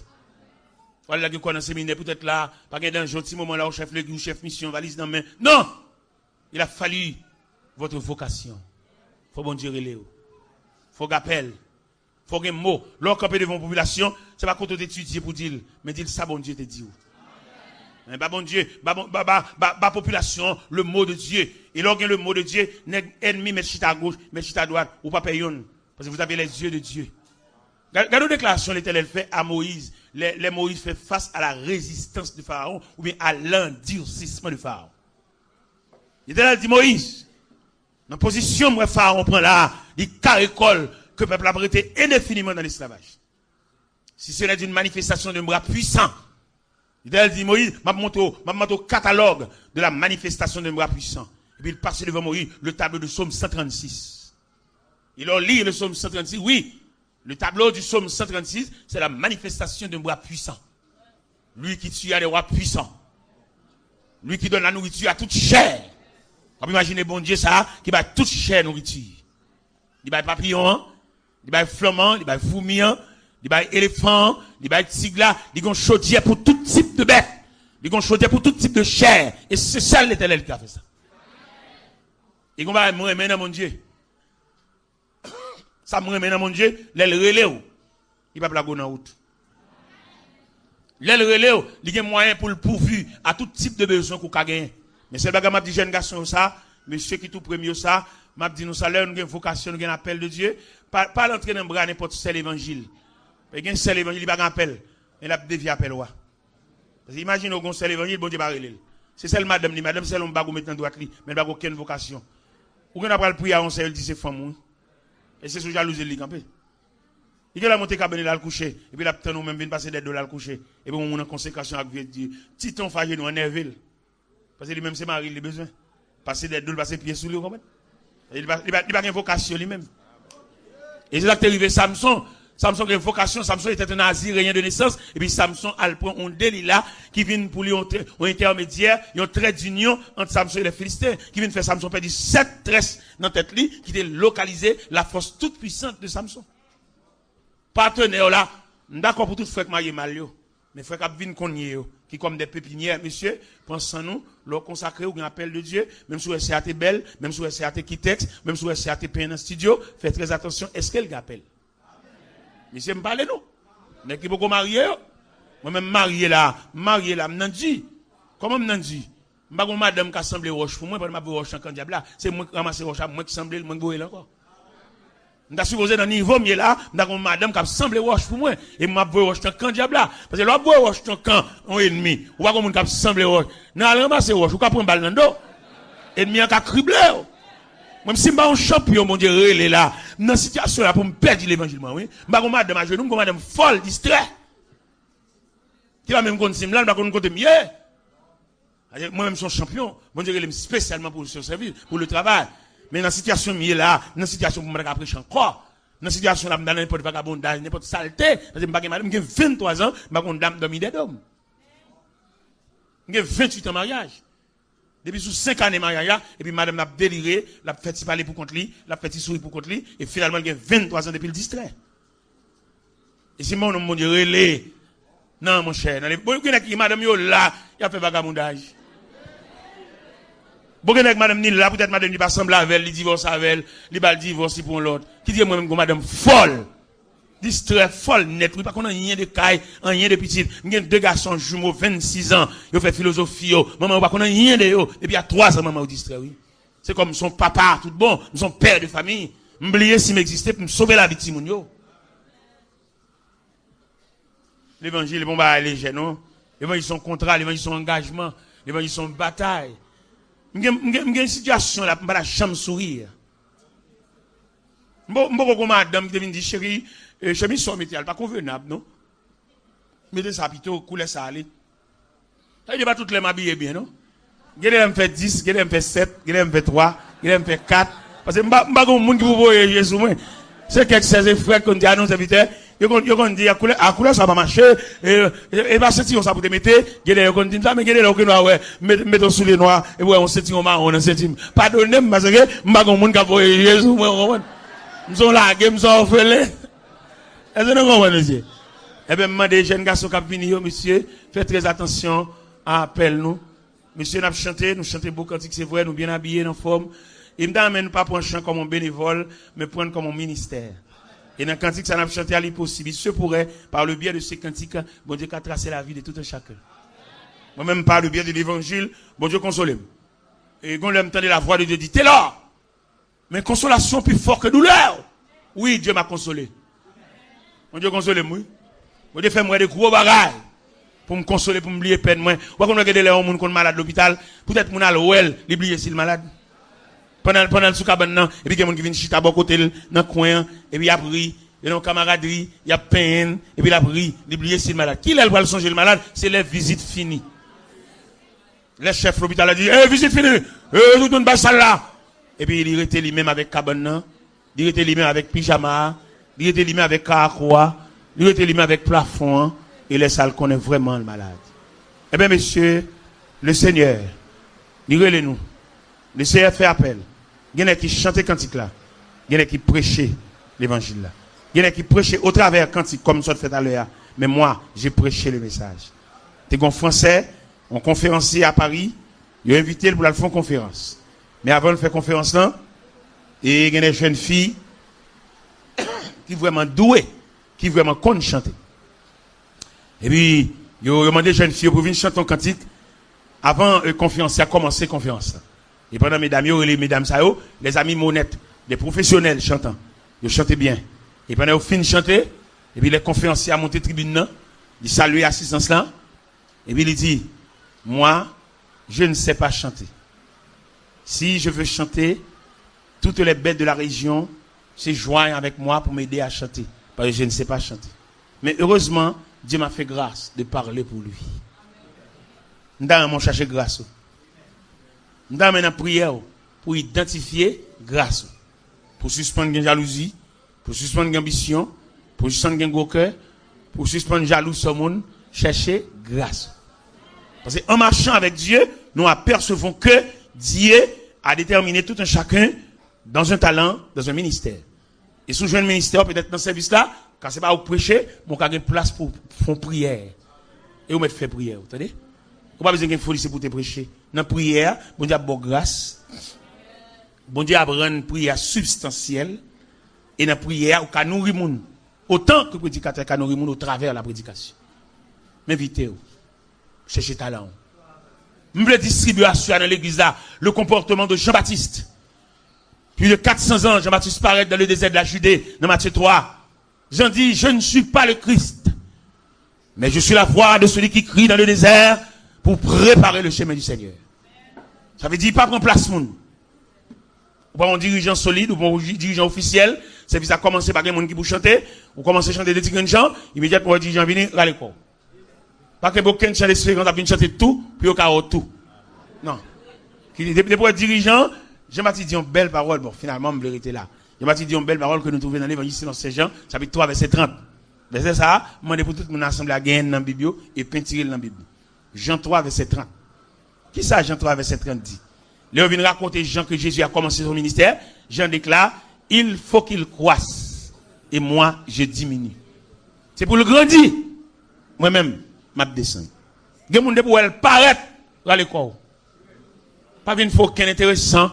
Voilà que quoi dans le séminaire, peut-être là, pas qu'il y a un gentil moment là, au chef l'église, chef mission, valise dans la main. Non! Il a fallu votre vocation. Faut bon Dieu relève. Faut appel. Faut un mot. Lorsqu'on peut devant la population, c'est pas qu'on t'étudie pour dire, mais dire ça bon Dieu te dit. Mais bah bon Dieu, bah population, le mot de Dieu. Et lorsqu'on le mot de Dieu, ennemi met chita à gauche, met chita à droite, ou pas payon. Parce que vous avez les yeux de Dieu. Regardez la déclaration l'Éternel fait à Moïse. Les Moïse fait face à la résistance du Pharaon, ou bien à l'endurcissement du Pharaon. L'Éternel dit Moïse, dans la position où Pharaon prend là, il caricole que le peuple a prêté indéfiniment dans l'esclavage. Si ce n'est d'une manifestation d'un bras puissant, l'Éternel dit Moïse, m'a montré au catalogue de la manifestation d'un bras puissant. Et puis il passe devant Moïse le tableau du psaume 136. Il a lu le psaume 136, oui. Le tableau du psaume 136, c'est la manifestation d'un bras puissant. Lui qui tue à des rois puissants. Lui qui donne la nourriture à toute chair. On peut imaginer bon Dieu ça, qui va toute chair nourriture. Il va papillon, il va flamand, il va fourmi, il va éléphant, il va être tigre là, il va chaudière pour tout type de bête. Il va chaudière pour tout type de chair. Et c'est ça l'Éternel qui a fait ça. Il va me remettre dans mon Dieu. Ça me remet dans mon Dieu, l'aile relève. Il va pas la en route. L'aile relève, il y a moyen pour le pourvu à tout type de besoin qu'on a gagné. Mais c'est le bagage m'a dit jeune garçon ça, monsieur qui tout premier ça, m'a dit nous ça là nous avons vocation, nous avons appel de Dieu, pas l'entrer dans bras n'importe quel évangile. Il y a un seul évangile, il pas appel, il a dévié appel wa. Parce que imagine au seul évangile, bon Dieu va relève. C'est celle madame c'est l'homme bago mettre dans droite li, mais il pas aucune vocation. Ou qu'on après le prier on sait dit c'est femme. Et c'est sous jalousie li campé. Il a monté cabinet là le coucher et puis la temps nous même vinn passer des dollars le coucher et puis on en consécration avec Dieu. Titon fâché nous en nerveux. Parce que lui même c'est mari il a besoin passer des dollars passer pied sous lui comment. Il pas une vocation lui même. Et c'est là que est arrivé Samson a une vocation, Samson était un Nazirien de naissance et puis Samson a prend un délit là qui vient pour lui un intermédiaire, un trait d'union entre Samson et les Philistins qui vient faire Samson perdre 7 tresses dans tête lui qui était localisé la force toute puissante de Samson. Partenaire là, d'accord pour tout frère marié mal yo, mais frère qui vinn konnier yo, qui comme des pépinières, monsieur, pensons nous, leur consacrer au appel de Dieu, même si c'est à belle, même si c'est à qui texte, même si c'est à peine dans studio, faites très attention, est-ce qu'elle appelle? Monsieur me parle nous. Mais qui beaucoup marié yo? Moi même marié là, m'nan dit. Comment m'nan dit? M'pa gon madame qui semblé roche pour moi, pas m'a roche en diable là, c'est moi qui ramasser roche, moi qui semblé moi boire encore. M'ta supposé dans niveau mieux là, m'ta gon madame qui semblé roche pour moi et m'a boire roche en diable là parce que l'on boire roche en camp un ennemi, ou pas gon monde qui semblé roche. Nan ramasser roche, ou ka prendre balle dans dos. Ennemi en ka cribler. Même si je suis un champion, mon Dieu, relé là, dans cette situation là pour me perdre l'évangile, oui. Je suis madame à genoux, je suis madame folle, distrait. Qui va même continuer là, je vais continuer mieux. Moi-même, je suis champion. Mon Dieu, je suis spécialement pour le service, pour le travail. Mais dans cette situation là, dans cette situation pour me prêcher encore, dans cette situation là, je suis dans n'importe vagabondage, n'importe saleté. Parce que je suis madame, j'ai 23 ans, je suis une dame dormie des hommes. J'ai 28 ans de mariage. Depuis sous 5 années mariage, et puis madame l'a déliré, l'a fait parler pour contre lui, l'a fait sourire pour contre lui, et finalement il a 23 ans depuis le distrait. Et si mon Dieu relais, non mon cher, madame yo là, il a fait vagabondage. Bon madame ni là, peut-être madame ni pas semble avec elle, il divorce avec elle, il va le divorcer pour l'autre. Qui dit moi-même que madame folle. Distrait folle net, oui, pas qu'on a rien de caille, rien de petit. J'ai 2 garçons jumeaux, 26 ans, ils ont fait philosophie, maman, pas qu'on a rien de yo. Et puis il y a 3 ans, maman, distrait, oui. C'est comme son papa, tout bon, son père de famille. M'oublier s'il m'existait pour me sauver la victime, yo. L'évangile, bon, bah, léger, non? L'évangile, son contrat, l'évangile, son engagement, l'évangile, son bataille. J'ai une situation là, pour la chambre sourire. M'boko madame qui dit chérie, chemise son métier, pas convenable, non? Mettez ça plutôt, coulez ça aller. Ça veut dire pas toutes les m'habiller bien, non? Gade me fait 10, gade me fait 7, gade me fait 3, gade me fait 4. Parce que m'ba gon moun qui vous voyez Jésus, moi. C'est quelques 16 frères qu'on dit à nos invités, yo kon dit à couleur ça va marcher, et va sentir on ça pour te mettre, gade yo kon dit ça, mais gade là que ouais, mettons sous les noirs, et ouais, on sentit on marron, on sentit. Pardonnez-moi, parce que m'ba gon moun qui voyé Jésus, moi, nous sommes là, nous sommes orphelins. Est-ce que nous comprenons, monsieur? Eh bien, je des jeunes garçons qui viennent, monsieur, faites très attention à appel nous. Monsieur, nous chantons beaucoup de cantiques, c'est vrai, nous bien habillés, en forme. Et nous n'amène pas pour un chant comme un bénévole, mais prendre comme un ministère. Et dans le cantique, ça n'a pas chanté à l'impossible. Il se pourrait, par le biais de ces cantiques, bon Dieu, qu'à tracer la vie de tout un chacun. Moi-même, par le biais de l'évangile, bon Dieu, console-moi. Et quand l'homme entendait la voix de Dieu, dit, t'es là! Mais consolation plus forte que douleur. Oui, Dieu m'a consolé. Mon Dieu console moi. Mon Dieu fait moi des gros bagages pour me consoler, pour me oublier peine moi. Ou qu'on regarde les gens qui sont malades à l'hôpital, peut-être mon al ouel, l'oublier s'il malade. Pendant le sous cabane et puis il y a des gens qui viennent chita à côté dans le coin et puis il a pris, il y a une camaraderie, il y a peine et puis il a pris, l'oublier s'il malade. Qui l'a le songer le malade, c'est les visites finies. Le chef de l'hôpital a dit visite finie. Tout le monde passe là. Et puis il était lui-même avec cabane, il était lui-même avec pyjama, il était lui-même avec caracoa, il était lui-même avec plafond, et les salles connaissent vraiment le malade. Eh bien, messieurs, le Seigneur, nous, le Seigneur fait appel. Il y en a qui chantent cantique là, il y en a qui prêchent l'évangile là, il y en a qui prêchent au travers cantique comme ça fait à l'heure. Mais moi, j'ai prêché le message. T'es un Français, un conférencier à Paris, il a invité pour la faire conférence. Mais avant de faire conférence là, et il y a des jeunes filles qui vraiment douées, qui vraiment connaissent chanter. Et puis, il a demandé aux jeunes filles pour venir chanter un cantique avant la conférence, a commencé la conférence. Et pendant mesdames, les mesdames, les amis monnettes, des professionnels chantants, ils chantaient bien. Et pendant qu'ils finissent de chanter, et puis les conférenciers ont monté tribune, ils saluent l'assistance là, et puis il dit, moi, je ne sais pas chanter. Si je veux chanter, toutes les bêtes de la région se joignent avec moi pour m'aider à chanter. Parce que je ne sais pas chanter. Mais heureusement, Dieu m'a fait grâce de parler pour lui. Nous avons cherché grâce. Nous avons une prière pour identifier grâce. Pour suspendre la jalousie, pour suspendre l'ambition, pour suspendre le gros cœur, pour suspendre jaloux sur le monde, chercher grâce. Parce qu'en marchant avec Dieu, nous apercevons que Dieu a déterminé tout un chacun dans un talent, dans un ministère. Et sous un ministère, peut-être dans ce service-là, quand ce n'est pas au prêcher, on a une place pour faire prière. Et on met faire prière, vous entendez? Vous n'avez pas besoin d'une folie pour te prêcher. Dans la prière, bon Dieu a bonne grâce. Bon Dieu a une prière substantielle. Et dans la prière, on peut nourrir les gens. Autant que le prédicateur peut nourrir les gens au travers de la prédication. M'invitez-vous. Cherchez talent. Je vais distribuer dans l'église là le comportement de Jean-Baptiste. Plus de 400 ans, Jean-Baptiste paraît dans le désert de la Judée, dans Matthieu 3. Jean dit, je ne suis pas le Christ, mais je suis la voix de celui qui crie dans le désert pour préparer le chemin du Seigneur. Ça veut dire, pas prendre place, moun. Ou pas un dirigeant solide, ou pas un dirigeant officiel, c'est ça commencer par quelqu'un qui peut chanter, ou commencer à chanter des petits gens, immédiatement le dirigeant vient, râler quoi. Pas que beaucoup de chants d'espérance viennent chanter tout, puis au carreau tout. Non. Depuis le dirigeant, Jean-Baptiste dit une belle parole, bon, finalement, je vais là. Jean-Baptiste dit une belle parole que nous trouvons dans l'évangile selon Saint Jean, chapitre 3, verset 30. Verset ça, je demande pour tout mon assemblée à gagner dans la Bible et peinturer dans la Bible. Jean 3, verset 30. Qui ça, Jean 3, verset 30 dit? Léon vient raconter Jean que Jésus a commencé son ministère. Jean déclare, il faut qu'il croisse et moi, je diminue. C'est pour le grandir. Moi-même, je descends. Il y a des gens pour elle paraître dans l'école. Pas une fois qu'un intéressant,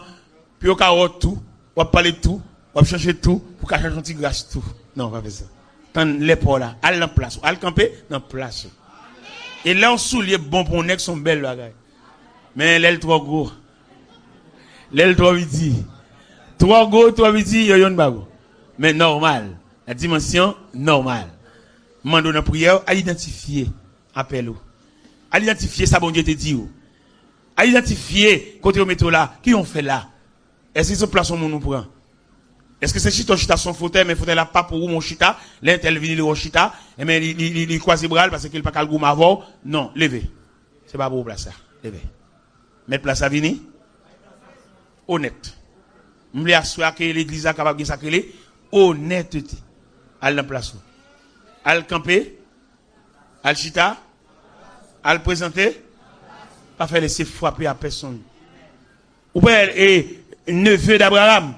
puis au cas où tout, on va parler de tout, on va changer tout, pour qu'à changer un petit grâce tout. Non, on va faire ça. Tant l'épaule là, à la place, à le camper, dans la place. Et là, on soulier bon pour nèg sont belles là. Mais l'aile trop gros. L'aile trop vite. Trop gros, trop vite, yon bago. Mais normal. La dimension normale. Mando dans prière à identifier appel ou. À identifier ça bon Dieu te dit ou. À identifier côté au métro là, qui on fait là? Est-ce que c'est place où nous prend? Est-ce que c'est chita son fauteuil, mais fauteuil là pas pour mon chita, l'intel vini le chita, et mais il croise bras parce qu'il pas qu'à goût avant. Non, levez. C'est pas pour place ça. Levez. Mettre place à vini. Honnête. M'le assurer que l'église a capable de sacrer honnêteté. À la place. À le camper, à le chita, à le présenter, pas faire laisser frapper à personne. Ou bien, et neveu d'Abraham,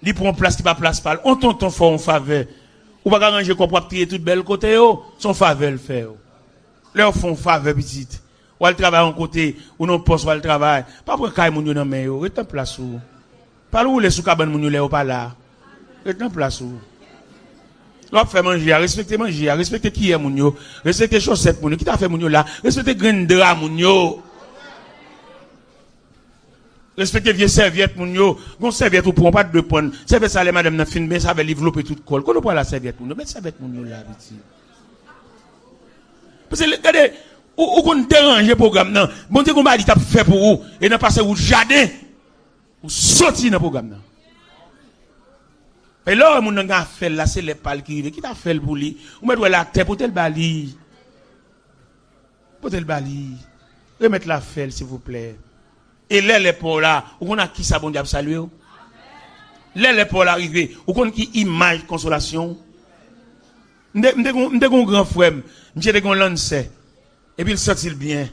il prend place qui pas place pas. On tonton fort en faveur. Ou pas arranger qu'on peut tirer toute belle côté, son faveur le fait. Leur font faveur petite. Ou elle travaille en côté, ou non poste ou elle travaille. Pas pour caille moun yo nan men yo, rete en place ou. Pas où les sous cabane moun yo lè ou pas là. Rete en place ou. L'op fait manger, respecter qui est moun yo, respecter chaussette moun yo, qui t'a fait moun yo là, respecter grain de drap moun yo. Respecter vieux serviette moun yo, gon serviette ou pour pas de prendre. Serviette ça les madame nan fin ben ça va développer toute colle. Qu'on prend la serviette moun yo, mettre serviette moun yo là petit. Parce que regardez ou qu'on dérange programme non. Bon Dieu qu'on va dit t'a fait pour vous et n'a passer ou jardin ou sorti dans programme non. Et là mon n'a fait là c'est les pales qui rive qui t'a fait pour lui. Ou mettre la terre pour tel bali. Pour tel bali. Remettre la felle s'il vous plaît. Et les pour là, ou qu'on a qui ça bon diable saluer. Les pour l'arrivée, ou qu'on qui image consolation. M'de gon grand frère, m'de gon lance. Et puis il sortit bien.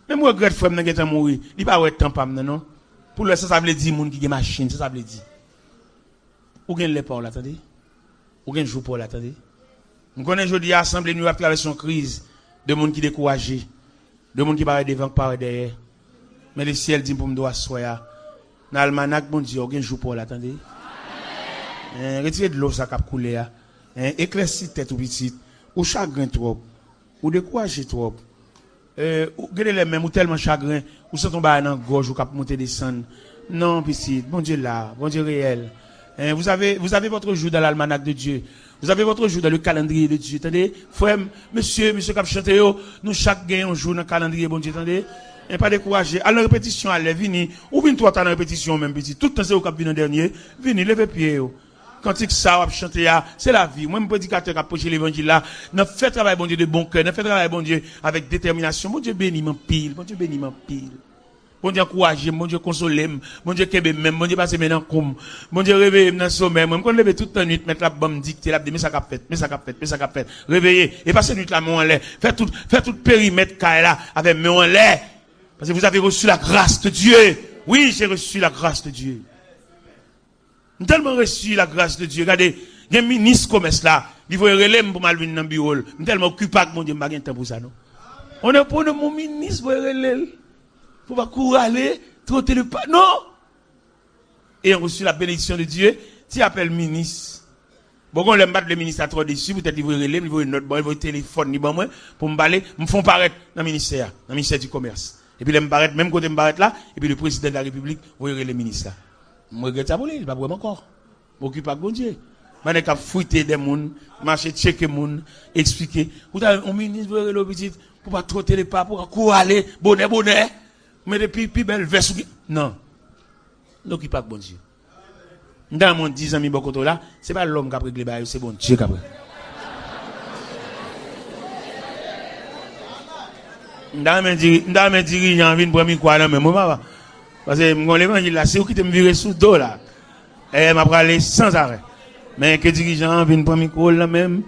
Même moi grand frère n'a pas mourir, il pas ouais temps pas non. Pour le ça veut dire moun qui gen machine, ça veut dire. Ou gen les pour là, attendez. Ou gen joue pour là, attendez. Nous connaissons aujourd'hui l'Assemblée, nous avons traversé une crise de monde qui découragé, de monde qui paraît devant, paraît derrière. Mais le ciel dit pour me doit soya. Dans l'almanach, bon Dieu, aucun jour pour l'attendre. Retirez de l'eau, ça cap couler. Éclaircir tête ou petite, ou chagrin trop, ou découragé trop. Regardez les mêmes, ou tellement chagrin, ou sans tomber dans la gorge, ou cap monter descendre. Non, petite, bon Dieu là, bon Dieu réel. Vous avez votre jour dans l'almanach de Dieu. Vous avez votre jour dans le calendrier de Dieu. Attendez, frère, monsieur cap chanter, nous chaque gagne un jour dans le calendrier, bon Dieu, attendez. Et pas décourager. À la répétition, allez, venez. Ou venez toi, dans la répétition, même petit. Tout le temps, c'est au cap venu dernier. Venez, levez pied. Quand tu ça, va chanter, c'est la vie. Moi, mon prédicateur qui a prêché l'évangile là, n'a fait travail, bon Dieu, de bon cœur, n'a fait travail, bon Dieu, avec détermination. Bon Dieu bénit mon pile. Bon Dieu bénit mon pile. Bon Dieu encourage, bon Dieu console, bon Dieu kebe même, bon Dieu passe maintenant comme, bon Dieu réveille dans le sommeil. Moi, quand lever toute la nuit, mettre la bombe dictée, la mais ça qu'a fait, mais ça qu'a fait, mais ça qu'a fait. Réveillez. Et passer nuit là, mon en l'air. Faites tout périmètre là, avec mon en l'air. Parce que vous avez reçu la grâce de Dieu. Oui, j'ai reçu la grâce de Dieu. J'ai tellement reçu la grâce de Dieu. Regardez, il y a un ministre commerce là. Il faut relève pour mal venir dans le bureau. Je suis tellement occupé que mon Dieu m'a pas temps pour ça, non? On est pour mon ministre pour relève. Faut pas courir aller, trotter le pas. Non! Et on reçu la bénédiction de Dieu. Tu appelles ministre. Bon, on l'aime battre le ministre à trop dessus. Peut-être qu'il veut relève, il veut une note, il veut téléphone, il veut pour me baler, me font paraître dans le ministère du commerce. Et puis, même côté me paraître là, et puis le président de la République, vous verrez le ministre là. Je regrette ça pour lui, il va vraiment encore. M'occupe pas de bon Dieu. Je vais fouiller des gens, marcher, checker des gens, expliquer. Vous avez un ministre, vous verrez le petit, pour pas trotter les pas, pour courir aller, bonnet. Mais depuis, belle veste. Non. N'occupe pas de bon Dieu. Dans mon 10 ans, Bokoto là, c'est pas l'homme qui a pris les bails, c'est bon Dieu qui a pris. Dans mes dirigeants, viennent pour quoi, non, mais moi, parce que mon évangile là, c'est où qui te me virer sous dos là. Et m'a parlé sans arrêt. Mais que dirigeants viennent pour micro là même,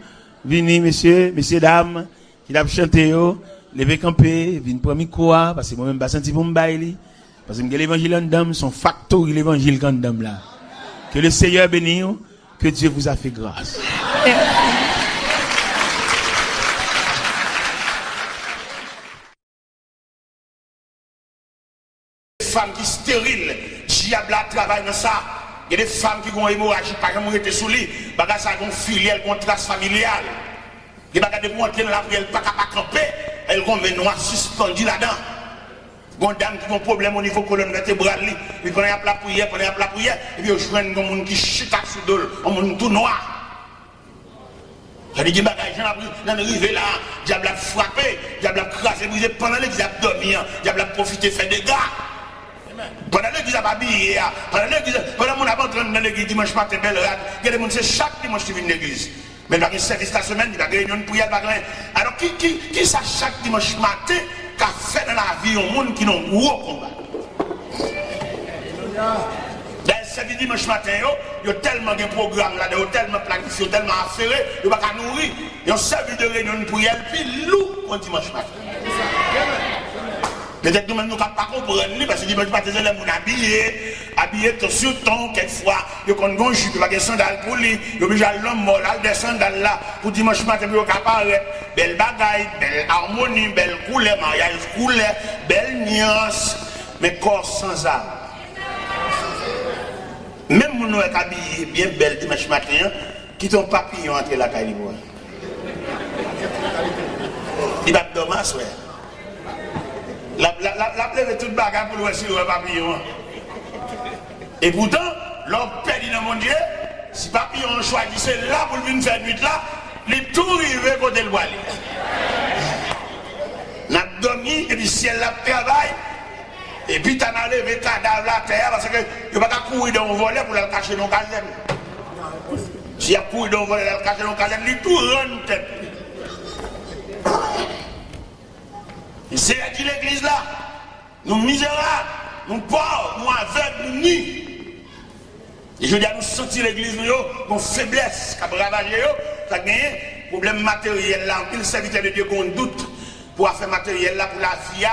venez, messieurs, dames, qui a chanté, lever camper, viennent pour micro, parce que moi-même, pas senti pour me bailler. Parce que l'évangile en dame, son facteur, l'évangile en dame là. Que le Seigneur bénisse, que Dieu vous a fait grâce. Femmes qui stériles, diable travaille dans ça. Il y a des femmes qui ont hémorragie, par exemple, été sous lit, bagage ça ont filiale, ont trace familiale. Les bagages de monter dans la prière, pas capable camper, elles ont des noirs suspendus là-dedans. Gon dame qui ont problème au niveau colonne vertébrale, ils connaissent la prière, et puis ils jouent un monde qui chute sous dol, un monde tout noir. Il y a des bagages dans le rivet là, diable a frappé, diable a crasé, brisé pendant l'église a dormi, diable a profité, fait des gars. Pendant l'église a habillé, pendant mon abandon dans l'église dimanche matin, belle rade, il y a des gens c'est chaque dimanche qui viennent dans l'église. Mais il y a un service la semaine, il y a une réunion de prière, alors qui ça chaque dimanche matin qu'a fait dans la vie un monde qui n'ont gros combat. Dans le service dimanche matin, il y a tellement de programmes là, il y a tellement planifié, tellement affairé, il n'y a pas qu'à nourrir. Il y a un service de réunion de prière, puis loup pour dimanche matin. Peut-être que nous ne pouvons pas comprendre, parce que dimanche matin, les gens habillés sur ton, quelquefois, ils ont un jupe, ils ont des sandales pour lui, ils ont déjà l'homme mort, des sandales là, pour dimanche matin, ils ont apparaître, belle bagaille, belle harmonie, belle couleur, mariage couleur, belle nuance, mais corps sans âme. Même nous sommes habillés bien belle dimanche matin, qui sont papillons entre la calibre. Il va dormir, ouais. La plève toute bagarre pour le sur le papillon. Et pourtant, l'homme perdit dans mon Dieu, si papillon choisissait là pour venir faire nuit là, les tout rivé côté le bois. N'a dormi et puis ciel la travail. Et puis t'en as levé cadavre la terre parce que tu ne vas pas courir dans le volet pour le cacher dans le calène. Si tu as couru dans le volet pour le cacher dans le calène, il tout rend tête. C'est dit l'église là, nous misérables, nous pauvres, nous aveugles, nous nus. Et je dis à nous sentir l'église, nous avons faiblesse, qui a ravagé, ça a gagné, problème matériel là, il serviteur de Dieu qu'on doute pour faire matériel là pour la vie.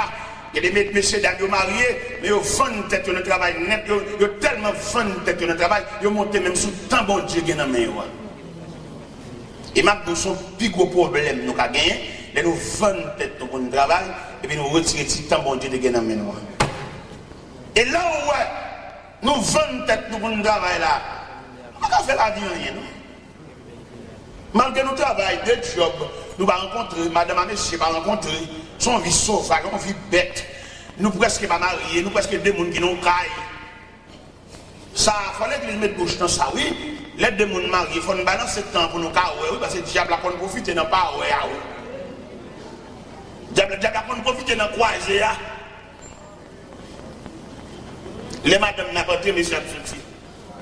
Il y a des messieurs d'ailleurs mariés, mais ils font tête dans le travail net, ils ont tellement font tête dans le travail, ils ont monté même sous tant bon Dieu qui est dans la main. Et maintenant, son plus gros problème, nous avons gagné, c'est nous vendre tête pour le travail, et puis nous retirer le temps bon Dieu de gagner dans nous. Et là où nous vendons tête pour le travail, là, on va faire la vie rien. Malgré nos travail, des jobs, nous allons rencontrer, madame et monsieur, va rencontrer, son vie sauvage, on vit bête. Nous presque pas mariés, nous presque des gens qui n'ont caille. Ça, il fallait que les mettent bouche dans ça, oui. Les deux gens mariés, il faut nous balancer le temps pour nous cailler, oui, parce que le diable a profité dans pas, oui. Le diable a profité dans quoi, les madames n'ont pas entré, monsieur,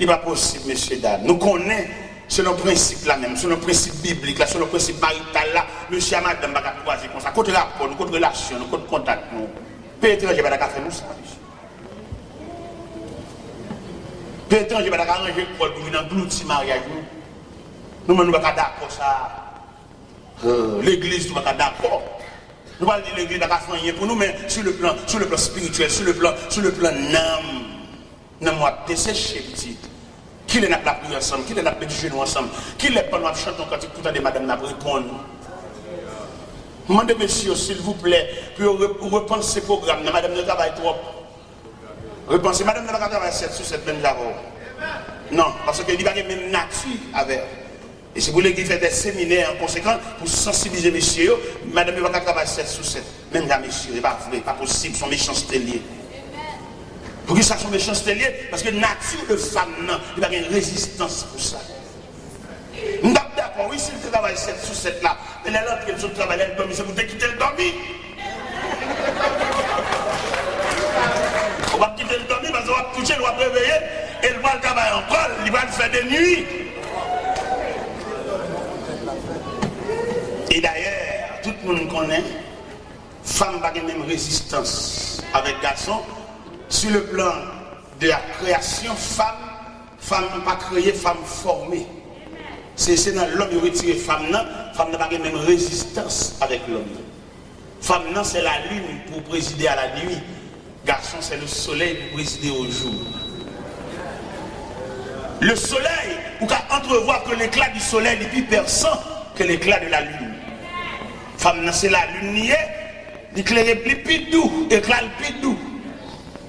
il n'est pas possible, monsieur Dad. Nous connaissons, c'est le principe là même, c'est le principe biblique là, c'est le principe marital là, monsieur et madame ne peuvent pas croiser comme ça. Côté rapport, côté relation, côté contact, nous. Peu étranger, il ne faire nous ça. Peu étranger, il ne arranger pour venir dans le petit mariage. Nous ne sommes pas d'accord ça. L'église, nous ne sommes pas d'accord. Nous allons dire l'église n'a pas fait rien pour nous, mais sur le plan spirituel, sur le plan âme, nous avons desséché petit. Qui est la prière ensemble, qui est la prière du genou ensemble, qui est pendant que nous chantons quand tout à madame n'a répondre. Demandez monsieur, s'il vous plaît, pour repenser le programme, madame ne travaille trop. Repensez, madame ne va pas travailler 7 sur 7 même d'abord. Non, parce qu'il n'y a pas de même nature avec. Et si vous voulez qu'il fait des séminaires en conséquence pour sensibiliser messieurs, madame ne va pas travailler 7 sur 7. Même là, messieurs, ce n'est pas vrai, pas possible, son méchanceté lié. Pour qu'ils sachent son méchanceté lié, parce que la nature de femme, il n'y a pas de résistance pour ça. Nous sommes d'accord, oui, si vous travaillez 7 sur 7 là, mais là, l'autre qui travaille, elle dormit, c'est vous quitter le dormi. On va quitter le dormi parce qu'on va toucher, on va réveiller, et il va le travailler encore, il va le faire des nuits. Et d'ailleurs, tout le monde connaît, femme n'a pas la même résistance avec garçon. Sur le plan de la création, femme n'a pas créé, femme formée. C'est dans l'homme qui retire femme n'a pas la même résistance avec l'homme. Femme c'est la lune pour présider à la nuit. Garçon c'est le soleil pour présider au jour. Le soleil, vous pouvez entrevoir que l'éclat du soleil est plus perçant que l'éclat de la lune. Femme c'est la lune niée, l'éclair est plus doux, éclat plus doux.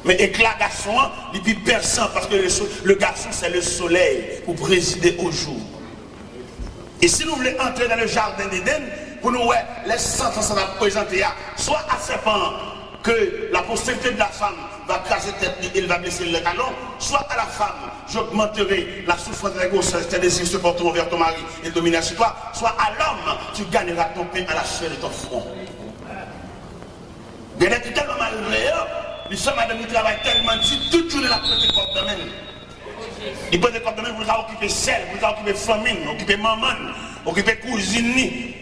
Mais éclat garçon, il est plus perçant parce que le garçon c'est le soleil pour présider au jour. Et si nous voulons entrer dans le jardin d'Éden, pour nous, les sentences à présenter, soit à serpent que la postérité de la femme va craser tête et il va blesser le talon, soit à la femme, j'augmenterai la souffrance de la grossesse, tes désirs se porteront vers ton mari et dominera sur toi, soit à l'homme, tu gagneras ton pain à la chair de ton front. Bien être tellement malgré eux, les femmes madame qui travaillent tellement si toute journée la prête corps de même. Ils prennent des corps de même pour occuper sel, pour occuper famille, occuper maman, occuper cousine.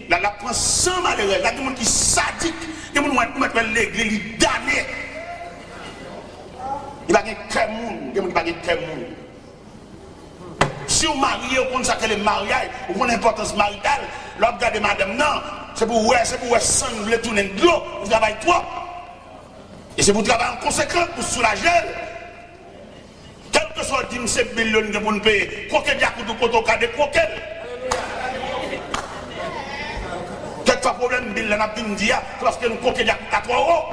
Là, la prend sans malheur. Là, il y a des gens qui sont sadiques. Il y a des gens qui mettent l'église, ils damnent. Il n'y a pas de cœur monde. Il y a des gens qui n'ont pas de cœur monde. Si vous mariez, vous connaissez le mariage, vous connaissez l'importance maritale, là, vous regardez madame, non, c'est pour vous sangler tourner de l'eau, vous travaillez trop. Et c'est pour travailler en conséquence, pour soulager. Quel que soit le 17 millions de vous payer, quoi qu'il y a de côté, de coquel. Quelquefois, problème, il y a un dia, parce que nous coquons à 3 euros.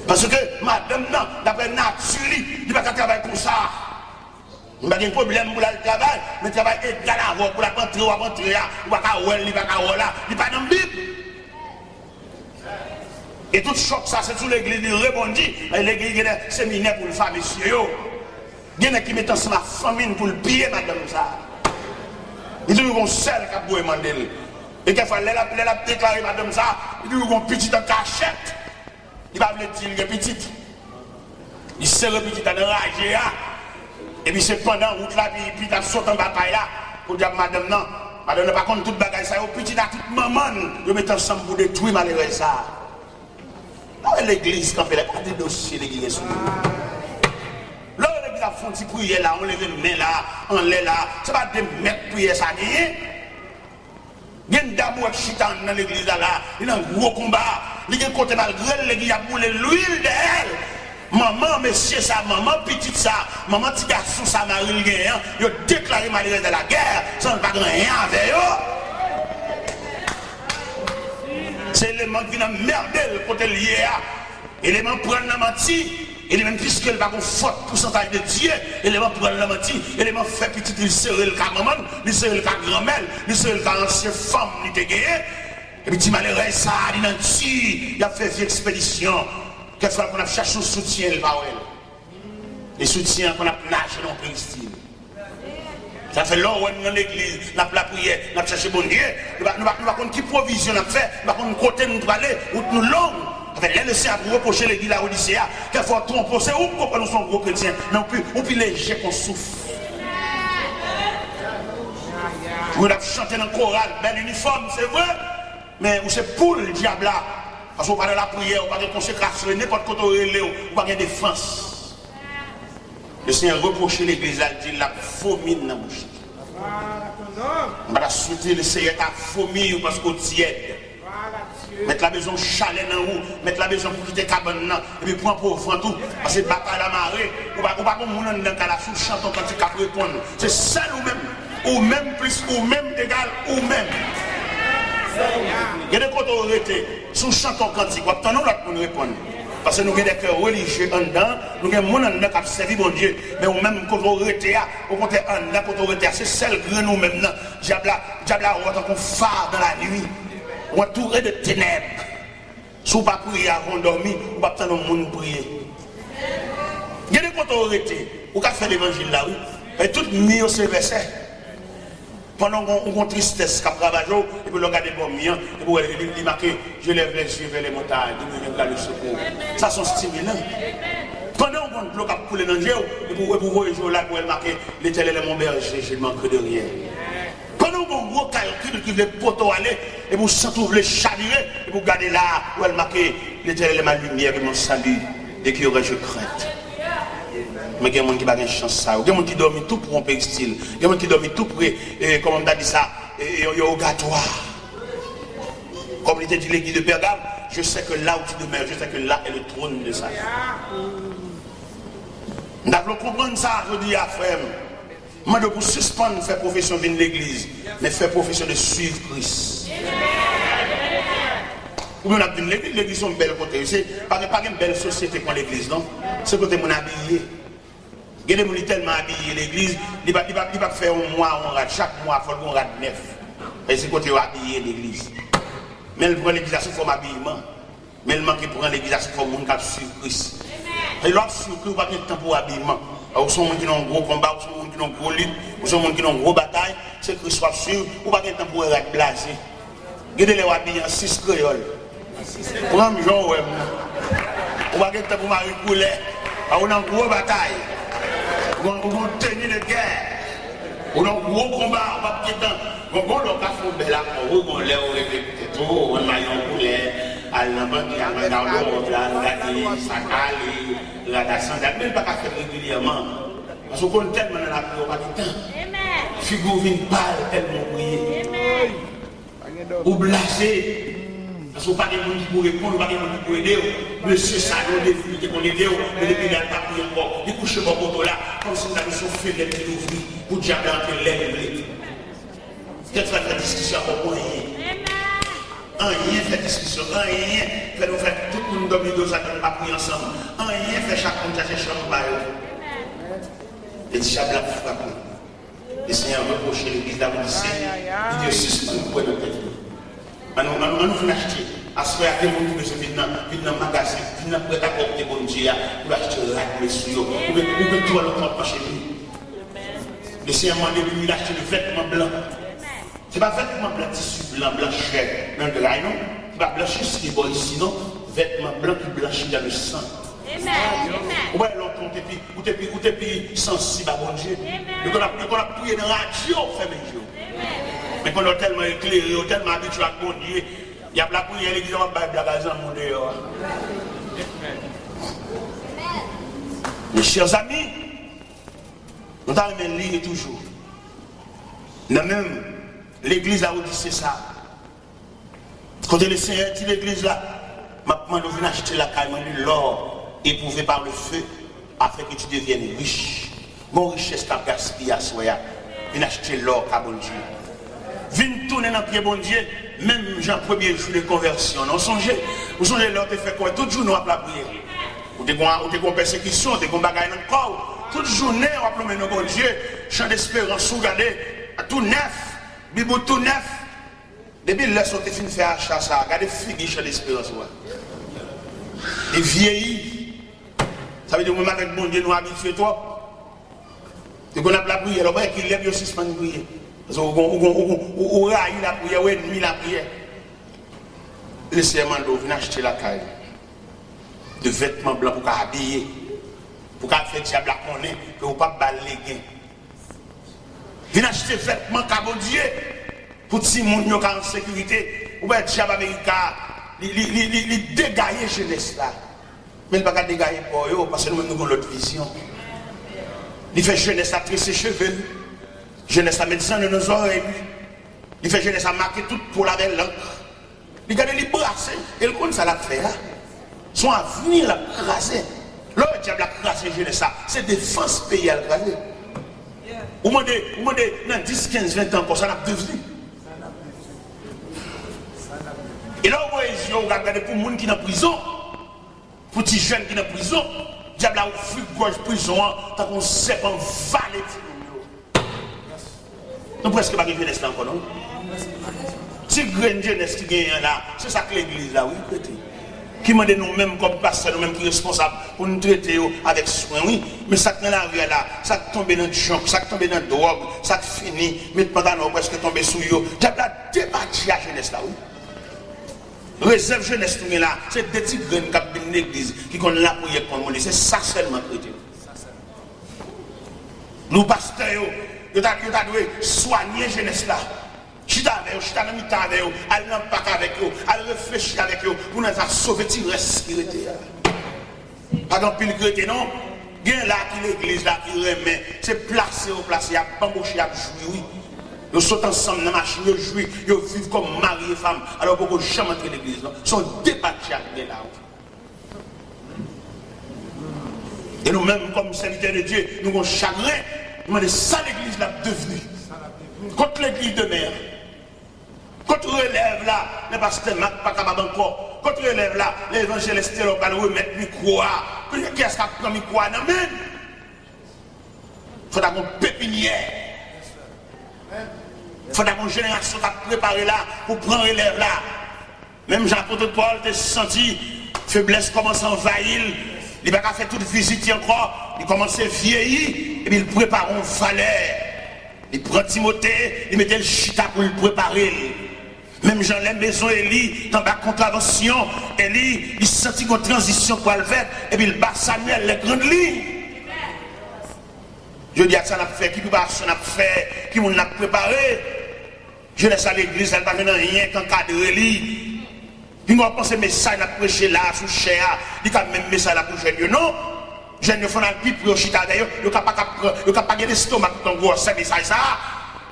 Parce que madame, non, d'après nature, il ne va pas travailler comme ça. Il n'y a pas de problème pour le travail, mais le travail est égal à pour la rentrer ou à rentrer, il va pas il va pas là, il n'est pas dans la Bible. Et tout choc, ça, c'est tout l'église, il répondit. L'église, il y a des séminaires pour les femmes, messieurs. Il y en a qui mettent ensemble la famille pour le piller, madame, ça. Il dit qu'on seul qui a beau demander. Et quelquefois, elle a déclaré, madame, ça, il dit qu'on petit en cachette. Il va dire qu'il est petit. Il s'est petit en enragé, et puis c'est pendant route là, puis il a sauté en bataille là, pour dire, madame, non, madame n'a pas compte toute bagaille, ça, au petit à toute maman, ils mettent ensemble pour détruire malheureux ça. L'église, quand elle n'a pas de dossier, l'église. Là, l'église a fait un petit prière là, on lève une main là, on lève là. C'est pas de mettre prière ça, rien. Il y a une dame qui chita dans l'église là, il y a un gros combat. Il y a un côté malgré l'église a boulé l'huile d'elle. Maman, monsieur, ça, maman, petite, ça, maman, petit garçon, ça, Marie, ils ont déclaré malheureux de la guerre, sans pas rien avec eux. C'est l'élément qui vient merder le côté lié à. L'élément prendre la menti, l'élément puisque il va avoir un fort pourcentage de Dieu, l'élément prendre la menti, l'élément fait petit, il serre le cas maman, il serre le cas grand-mère, il serre le cas ancienne femme, il te gagné. Et puis, malheureux, ça, il a fait une expédition. Quelquefois qu'on a cherché un soutien, le Bawel. Les soutiens qu'on a nagé dans le style. Ça fait longtemps dans l'église, on a la prière, on a cherché bon Dieu. Nous ne savons pas qui provision on a fait, nous ne savons pas côté nous aller, ou nous longs. Avec les laissés à reprocher l'église à Odyssée, quelquefois tromper, c'est où qu'on nous sommes gros chrétiens, mais on peut léger qu'on souffre. Vous avez chanté dans le choral, bel uniforme, c'est vrai, mais c'est pour le diable là. Parce qu'on parle de la prière, on parle de consécration, n'importe quoi on relève, on parle de défense. Le Seigneur reproche l'église, il dit la vomit dans la bouche. On va souhaiter le Seigneur à vomir parce qu'on tiède. Mettre la maison chalet dans vous, mettre la maison pour quitter cabane, et puis prendre pour vous tout. Parce que bataille à marée, on va pas comme on dans la sous chanton quand il capte répondre. C'est ça ou même plus, ou même égal, ou même. Il y a des côtés où on était sous chanton cantique, on attend l'autre pour nous répondre. Parce que nous avons des cœurs religieux en dedans, nous avons des gens qui ont servi bon Dieu, mais au même quand on était là, au contraire en dedans, quand on était c'est celle que nous même, diable, on entend qu'on phare dans la nuit, on entouré de ténèbres. Si on ne pas prier avant de dormir, on ne va pas attendre le monde prier. Il y a des côtés où on était, on a fait l'évangile là, oui, et tout mis au verset. Pendant qu'on tristesse, qu'on travaille, et puis on regarde les pommes, et puis il marque, je lève les yeux vers les montagnes, je regarde le secours. Ça, c'est stimulant. Pendant qu'on bloque à couler dans le jeu, et puis vous voyez là, pour marquer, l'Éternel est mon berger, je ne manque de rien. Pendant qu'on gros calcul qui veut poteau aller, et vous sentez le chavirer, et vous regardez là, où elle marque, l'Éternel est ma lumière et mon salut, dès qu'il y aurait je crainte. Mais il y a des gens qui n'ont pas de chance. Il y a des gens qui dorment tout pour un péristyle. Il y a des gens qui dorment tout pour, comme on a dit ça, au gâtoir. Comme il était dit l'église de Pergame, je sais que là où tu demeures, je sais que là est le trône de ça. Nous devons comprendre ça, je dis à frère. Moi, je vous suspendre faire profession de l'église, mais faire profession de suivre Christ. Ou bien on a dit l'église est une belle côté. C'est pas une belle société comme l'église, non? C'est côté mon habillé. Il y a des gens qui sont tellement habillés l'église, il ne va pas faire un mois, on rate, chaque mois, il faut qu'on rate 9. Et c'est côté habillé l'église. Mais elle prend l'église sous forme habillement. Mais elle manque pour l'église sous forme de monde qui suit Christ. Et l'autre suit Christ, il n'y a pas de temps pour habillement. Ou sont gens qui ont un gros combat, ou sont gens qui ont une grosse lutte, ou sont gens qui ont une grosse bataille, c'est Christ soit sûr, ou pas de temps pour être blasé. Regardez les habillés en 6 créoles. Prends Jean, ouais. Ou pas de temps pour Marie Coulet, ou une grosse bataille. Ou une tenue de guerre, ou un gros combat, on va peut-être on va faire un bel accord, on l'a tout, on va y aller, à l'envers, on va regarder, ça cale, la sandale, mais pas faire régulièrement. Parce qu'on compte tellement dans la prière, on va tout le temps. Figure vient pâle, tellement prier. Ou blasé. Parce qu'on n'a pas de monde qui peut répondre, on n'a pas de monde qui peut aider. Monsieur Salon, des qu'on aide, mais depuis il n'a pas pris encore. Il couche mon poteau là, comme si nous avions chauffé les petits ouvriers pour diable entre l'air et blé. Qu'est-ce que fait la discussion pour rien? Rien fait discussion, rien fait nous faire tout le monde dormir deux ans, on va prier ensemble. Rien fait chaque monde chercher chambre par eux. Et diable a frappé. Le Seigneur reproche l'église d'Avodicée. Il dit suspend pour notre tête. On nous acheter. À ce moment-là, les gens qui viennent dans le magasin, viennent prêter à porter bon Dieu, pour acheter le rack, les sous, ou bien tout le monde chez lui. Le Seigneur m'a dit qu'il acheter le vêtement blanc. Ce n'est pas vêtement blanc, tissu blanc, blancheur, dans le drain, non? Ce n'est pas blanchir ce qui est bon ici, non? Vêtement blanc qui blanchit dans le sang. Ou bien l'autre, ou t'es plus sensible à bon Dieu. Donc on a prié dans la radio, fait mes yeux. Mais quand on est tellement éclairé, on est tellement habitué à bon Dieu, il y a la prière à l'église, on va pas blaguer dans mon dehors. Mes chers amis, nous avons lire toujours. Nous même, l'église a dit ça. Quand le Seigneur dit l'église là, maintenant nous venons acheter la caille, l'or. éprouvé par le feu, afin que tu deviennes riche. Mon richesse qu'a gaspillé à soi, viens acheter l'or à bon Dieu. Viens tourner dans le pied bon Dieu, même Jean premier jour de conversion. Non, songez, vous songez l'or te fait quoi? Tout jour nous avons la prière. Ou te gon persécution, te gon bagaille dans le corps. Toute journée on va plomber nos bon Dieu, chant d'espérance, regardez, tout neuf, Bible tout neuf. Depuis là, on te fin faire achat ça, regardez figue chant d'espérance. Et vieilli, ça veut dire que moi avec bon Dieu nous habitués toi. Et qu'on a la prière, alors qu'il lève aussi suspend prière. Parce qu'on raille la prière, ou ennemi la prière. Le serment d'eau, vient acheter la caille. De vêtements blancs pour habiller. Pour faire le diable à connaître, que vous ne pouvez pas balayer. Vient acheter vêtements qu'à bon Dieu. Pour que les gens qui sont en sécurité, ou bien le diable américain, il dégaille jeunesse là. Mais il ne peut pas dégailler pour eux, parce que nous avons l'autre vision. Il fait jeunesse à tresser ses cheveux. Jeunesse à médecin de nos oreilles. Il fait jeunesse à marquer tout pour la belle langue. Il garde les brasser. Et le compte ça l'a fait là. Son avenir l'a crasé. L'autre diable a crasé jeunesse. C'est défense pays à le craser. Vous demandez, dans 10, 15, 20 ans, ça l'a devenu. Et là, vous regardez pour les gens qui sont en prison, pour les jeunes qui sont en prison, le diable a ouvert gorge prison, tant qu'on sait pas valer. Nous presque pas de jeunesse là encore, non? Si grande jeunesse qui gagne là, c'est ça que l'église là, oui, peut-être. Qui m'a dit nous-mêmes comme pasteurs, nous-mêmes qui sommes responsables pour nous traiter avec soin, oui. Mais ça qui est dans la vie là, ça qui tombe dans le junk, ça qui tombe dans la drogue, ça qui finit, mais pendant nous presque tomber sous eux. Le diable a débattu la jeunesse là, oui. Réserve jeunesse tout là, c'est des petits graines qui ont dans l'église qui ont la prière pour nous. C'est ça seulement chrétien. Nous pasteurs, nous devons soigner jeunesse là. Chita avec eux, chita dans le temps avec eux, aller dans le parc avec eux, aller réfléchir avec eux pour nous sauver le reste spirituel. Pas dans pile chrétien non. Bien là qui l'église là qui remet, c'est placé au placé, il y a bambouché, à jouer, oui. Ils sont ensemble dans la machine, ils jouent, ils vivent comme mari et femme. Alors pourquoi jamais entrer l'église? Ils sont débattus là. Et nous-mêmes, comme serviteurs de Dieu, nous avons chagrin. Nous demandons ça l'église là devenue. Contre l'église de mer. Contre relève là, les pasteurs ne sont pas capables encore. Contre relève là, l'évangéliste va nous remettre le micro. Qu'est-ce qui a pris le micro? Il faut avoir une pépinière. Il faut avoir une génération qui a préparé là pour prendre relève là. Même Jean-Paul Paul a senti faiblesse commence à envahir. Il n'a pas fait toute visite encore. Il commence à vieillir et puis il prépare une valeur. Il prend Timothée, il met le chita pour le préparer. Même Jean les maison Élie, dans la contravention, Élie, il sentit une transition pour le faire et puis il bat Samuel les grandes lignes. Je dis à ça, on a fait, qui peut pas ça, on a fait, qui nous a préparé. Je laisse à l'église, elle ne va rien qu'encadrer lui. Il m'a pensé, mais ça, il a prêché là, sous cher, il a même mis ça là pour jeune, non? Jeune, il faut un pipe pour chita d'ailleurs, il n'a pas gagné l'estomac pour ton gros service, ça.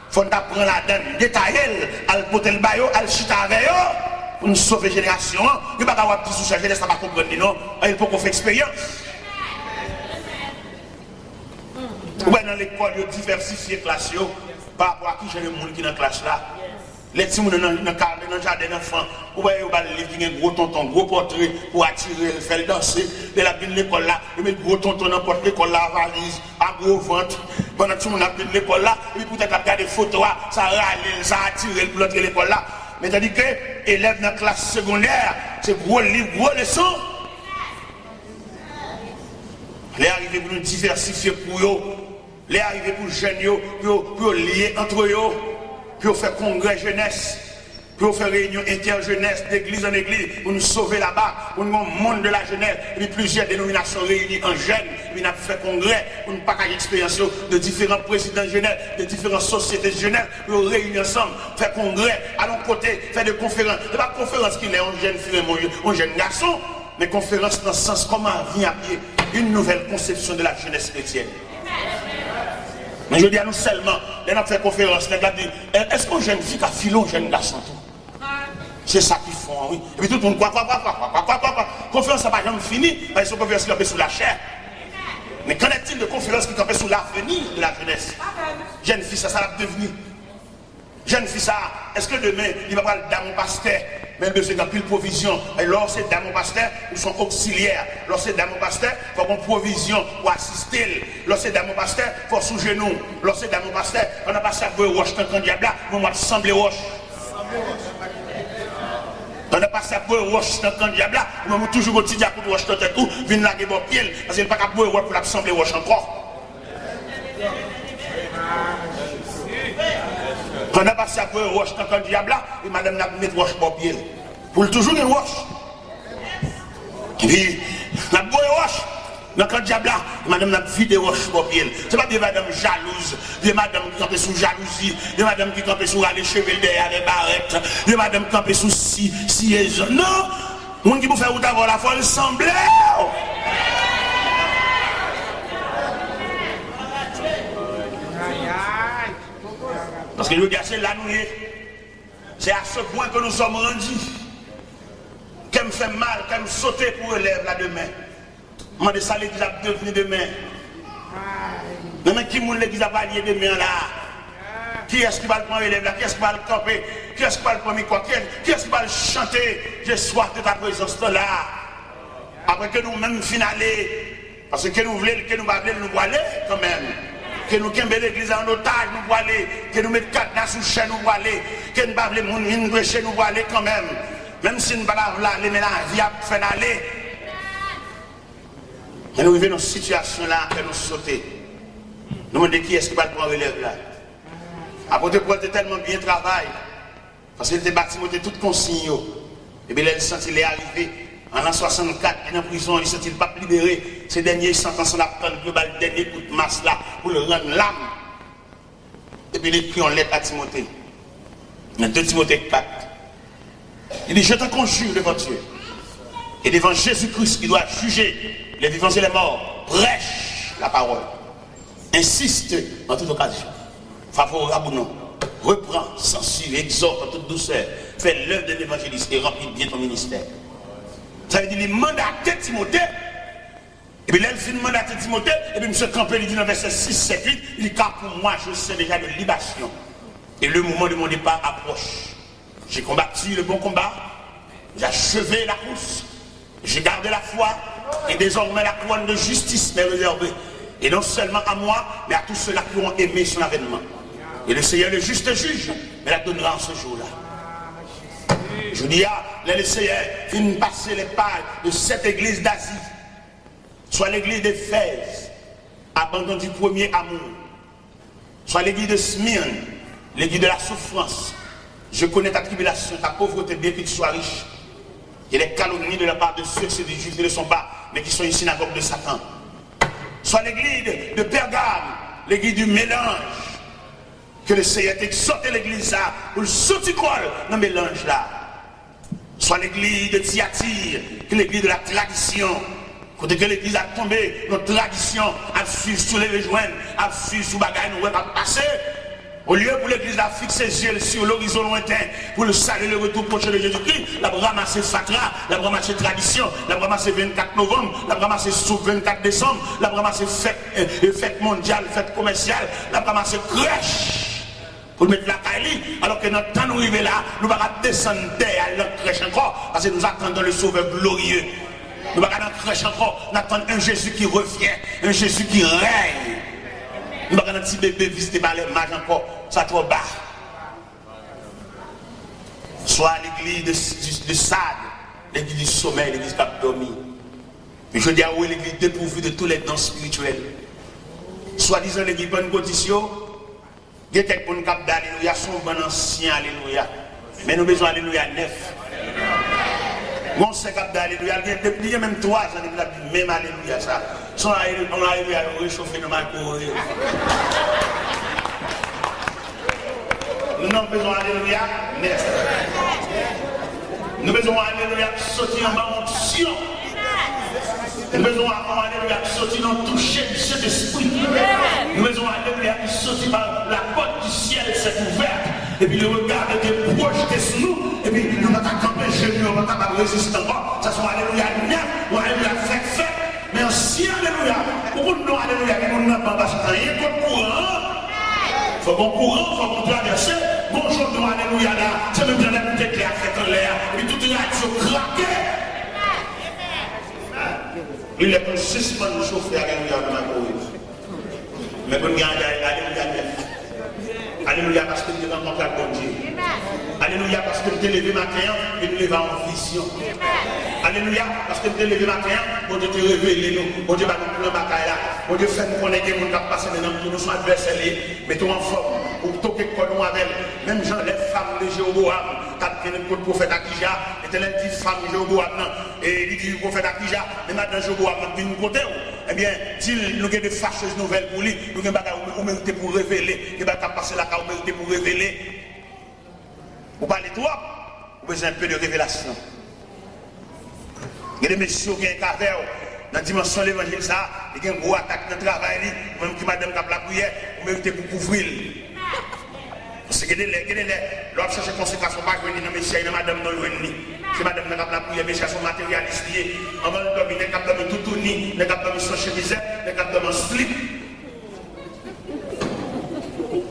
Il faut prendre la donne, détailler, al poter le baillot, al chita avec eux, pour nous sauver la génération. Il ne va pas avoir petit sous jeunesse, ça va comprendre, non? Il faut qu'on fasse expérience. Ouais, dans l'école, il y a diversifié la classe par rapport à qui j'ai le monde qui est dans la classe là. Les petits gens dans le jardin d'enfants, vous voyez, il y a un gros tonton, gros portrait pour attirer, faire danser. De la ville de l'école là, il met gros tonton dans porte l'école là, valise, à gros ventre. Pendant que tout le monde a de l'école là, et puis peut-être regarder des photos, ça râle, ça attire pour l'autre l'école là. Mais tandis que élèves dans la classe secondaire, c'est gros livre, gros leçon. Les arrivés pour nous diversifier pour eux, les arrivés pour les jeunes, pour lier entre eux, pour faire congrès jeunesse, pour faire réunion interjeunesse d'église en église, pour nous sauver là-bas, pour nous monde de la jeunesse, et puis plusieurs dénominations réunies en jeunes, puis nous avons fait congrès, pour nous partager l'expérience de différents présidents de jeunesse, de différentes sociétés de jeunesse, pour nous réunir ensemble, faire congrès, à l'autre côté, faire des conférences. Ce n'est pas conférence qui est un jeune fille, un jeune garçon, mais conférence dans le sens comment vient à pied une nouvelle conception de la jeunesse chrétienne. Mais je dis à nous seulement, les gens fait conférence, les gens disent, est-ce qu'un jeune fille a filé un jeune garçon? C'est ça qu'ils font, oui. Et puis tout le monde, quoi. conférence n'a pas jamais fini, parce que c'est une conférence qui campait sous la chair. Mais qu'en est-il de conférence qui campait sous l'avenir de la jeunesse? Jeune fille, ça va devenir. Jeune fille, ça, est-ce que demain, il va pas dans mon pasteur, mais il besoin d'un pile provision. Et lorsque c'est dans mon pasteur, ils sont auxiliaires. Lorsque c'est dans mon pasteur, il faut qu'on provision pour assister. Lorsque c'est dans mon pasteur, il faut sous genou. Lorsque c'est dans mon pasteur, on a passé à boire roche quand diable là, on va sembler roche. On a passé à boire roche quand diable là, on va toujours au petit diable pour roche dans tête tout, vient laguer bon pied, parce qu'il n'y a pas qu'à boire roche pour l'assembler roche encore. On a passé à boire roche quand diable là, et madame n'a mis roche bon pied. Pour toujours une roche. Et puis, la boire roche. Dans le diable là, madame n'a vidé roche pour pied. C'est pas des madames jalouses, des madames qui campent sous jalousie, des madames qui campent sous les cheveux derrière les barrettes, des madames qui campent sous siège. Non! Moun qui vous fait ou d'avoir la foi, il semble. Parce que le gars, c'est la nuit. C'est à ce point que nous sommes rendus. Qu'elle me fait mal, qu'elle me saute pour élève là demain. Moi, de ça, l'église a devenu demain. Demain, qui moun l'église a valé demain là? Qui est-ce qui va le prendre élève là? Qui est-ce qui va le camper? Qui est-ce qui va le prendre quoi? Qui est-ce qui va le chanter? J'ai soif de ta présence là. Après que nous-mêmes finaler. Parce que nous voulons, que nous voulons nous voiler quand même. Que nous cambions l'église en otage, nous voiler. Que nous mettons cadenas sous chaîne, nous voiler. Que nous voulons nous prêcher, nous voiler quand même. Même si nous ne pouvons pas aller, mais la vie a fait aller. Et nous vivons dans une situation là que nous sauter. Nous demandons qui est-ce qui va le prendre relève là. Apôtre Paul était tellement bien travaillé. Parce qu'il était bâti, il était tout consigne. Et bien il sent qu'il est arrivé en l'an 64, il est en prison, il ne s'est pas libéré. Ces derniers sentences, on a pris le dernier coup de masse là pour le rendre l'âme. Et puis il écrit en lettre à Timothée. Dans 2 Timothée 4. Il dit, je te conjure devant Dieu et devant Jésus-Christ qui doit juger les vivants et les morts, prêche la parole. Insiste en toute occasion. Favorable ou non. Reprends, censure, exhorte en toute douceur. Fais l'œuvre de l'évangéliste et remplis bien ton ministère. Ça veut dire qu'il mandatait Timothée. Et puis là, il finit mandater Timothée. Et puis M. Campbell, il dit dans verset 6, 7, 8, il dit, car pour moi, je sais déjà de libation. Et le moment de mon départ approche. J'ai combattu le bon combat. J'ai achevé la course. J'ai gardé la foi. Et désormais, la couronne de justice m'est réservée. Et non seulement à moi, mais à tous ceux-là qui ont aimé son avènement. Et le Seigneur, le juste juge, me la donnera en ce jour-là. Je dis, le Seigneur vient passer les pages de cette église d'Asie. Soit l'église d'Éphèse, abandon du premier amour. Soit l'église de Smyrne, l'église de la souffrance. Je connais ta tribulation, ta pauvreté, bien que tu sois riche. Il y a des calomnies de la part de ceux qui ne le sont pas, mais qui sont une synagogue de Satan. Soit l'église de Pergame, l'église du mélange. Que le Seigneur t'exhorte l'église là, pour le sauticole dans le mélange là. Soit l'église de Thyatire, que l'église de la tradition. Quand l'église a tombé, notre tradition a suivi sous les joints, a suivi sous bagaille, nous va passer. Au lieu pour l'église de fixer ses yeux sur l'horizon lointain, pour le salut, le retour prochain de Jésus-Christ, la ramasser fatra, la ramasser tradition, la ramasser 24 novembre, la ramasser sous 24 décembre, la ramasser fête mondiale, fête commerciale, la ramasser crèche. Pour mettre la caille, alors que notre temps nous arrive là, nous ne pouvons pas descendre à la crèche encore, parce que nous attendons le sauveur glorieux. Nous ne pouvons pas dans la crèche encore, nous attendons un Jésus qui revient, un Jésus qui règne. Nous ne pouvons pas un petit bébé visité par les mages encore, ça trop bas. Soit l'église de Sade, l'église du sommeil, l'église qui a dormi. Mais je dis à vous, l'église dépourvue de tous les dons spirituels. Soit disant l'église bonne condition. Il y a quelques bonnes capes d'alléluia, son bon ancien alléluia. Mais nous avons besoin d'alléluia neuf. Mon c'est cap d'alléluia, il y a même 3 ans, il a dit même alléluia ça. Son alléluia réchauffer nos mains pour nous avons besoin d'alléluia neuf. Nous avons besoin d'alléluia sortir en bas onction. Nous avons besoin d'alléluia sortir dans le toucher du Saint-Esprit. Nous avons alléluia sortir par la porte du ciel s'est ouverte. Et puis le regard était projeté sur nous. Et puis nous n'avons pas campé chez nous, nous n'avons pas résisté encore. Ça soit alléluia neuf. faut qu'on courant, faut qu'on traverse. Bonjour, nous, alléluia là. C'est même bien la bouteille claire fait en l'air. Et puis tout est radio craqué. Il est pour suspendre le chauffeur, alléluia, dans ma couille. Mais pour nous garder, alléluia. Alléluia, parce que nous rencontrons bon Dieu. Alléluia, parce que nous t'es levé matin et nous levons en vision. Alléluia, parce que nous t'es levé matin, bon Dieu te révélé nous. Bon Dieu va nous prendre bataille là. Bon Dieu fait nous connaître les gens qui passent maintenant pour nous sommes adversaires. Mettons en forme pour toquer quoi avec. Même gens, les femmes de Jéroboam, qui ont le prophète Akija, et les petites femmes de Jéroboam, et il dit le prophète Akija, mais maintenant Jéroboam, qui nous côté, eh bien, s'il nous a des fâcheuses nouvelles pour lui, nous avons mérité pour révéler, nous avons passé la carte, nous mérité pour révéler. Vous parlez trop, vous avez un peu de révélation. Il y a des messieurs qui ont un caverne dans la dimension de l'évangile, il y a une grosse attaque dans le travail, même qui madame qui a la prière, vous méritez pour couvrir. Parce que l'autre cherche conséquence, pas venir dans messieurs, dans madame non venir. C'est madame qui a la prière, messieurs sont matérialistes. On va le dominer, on va le tout tourner, on va le sans chemise, on va le slip.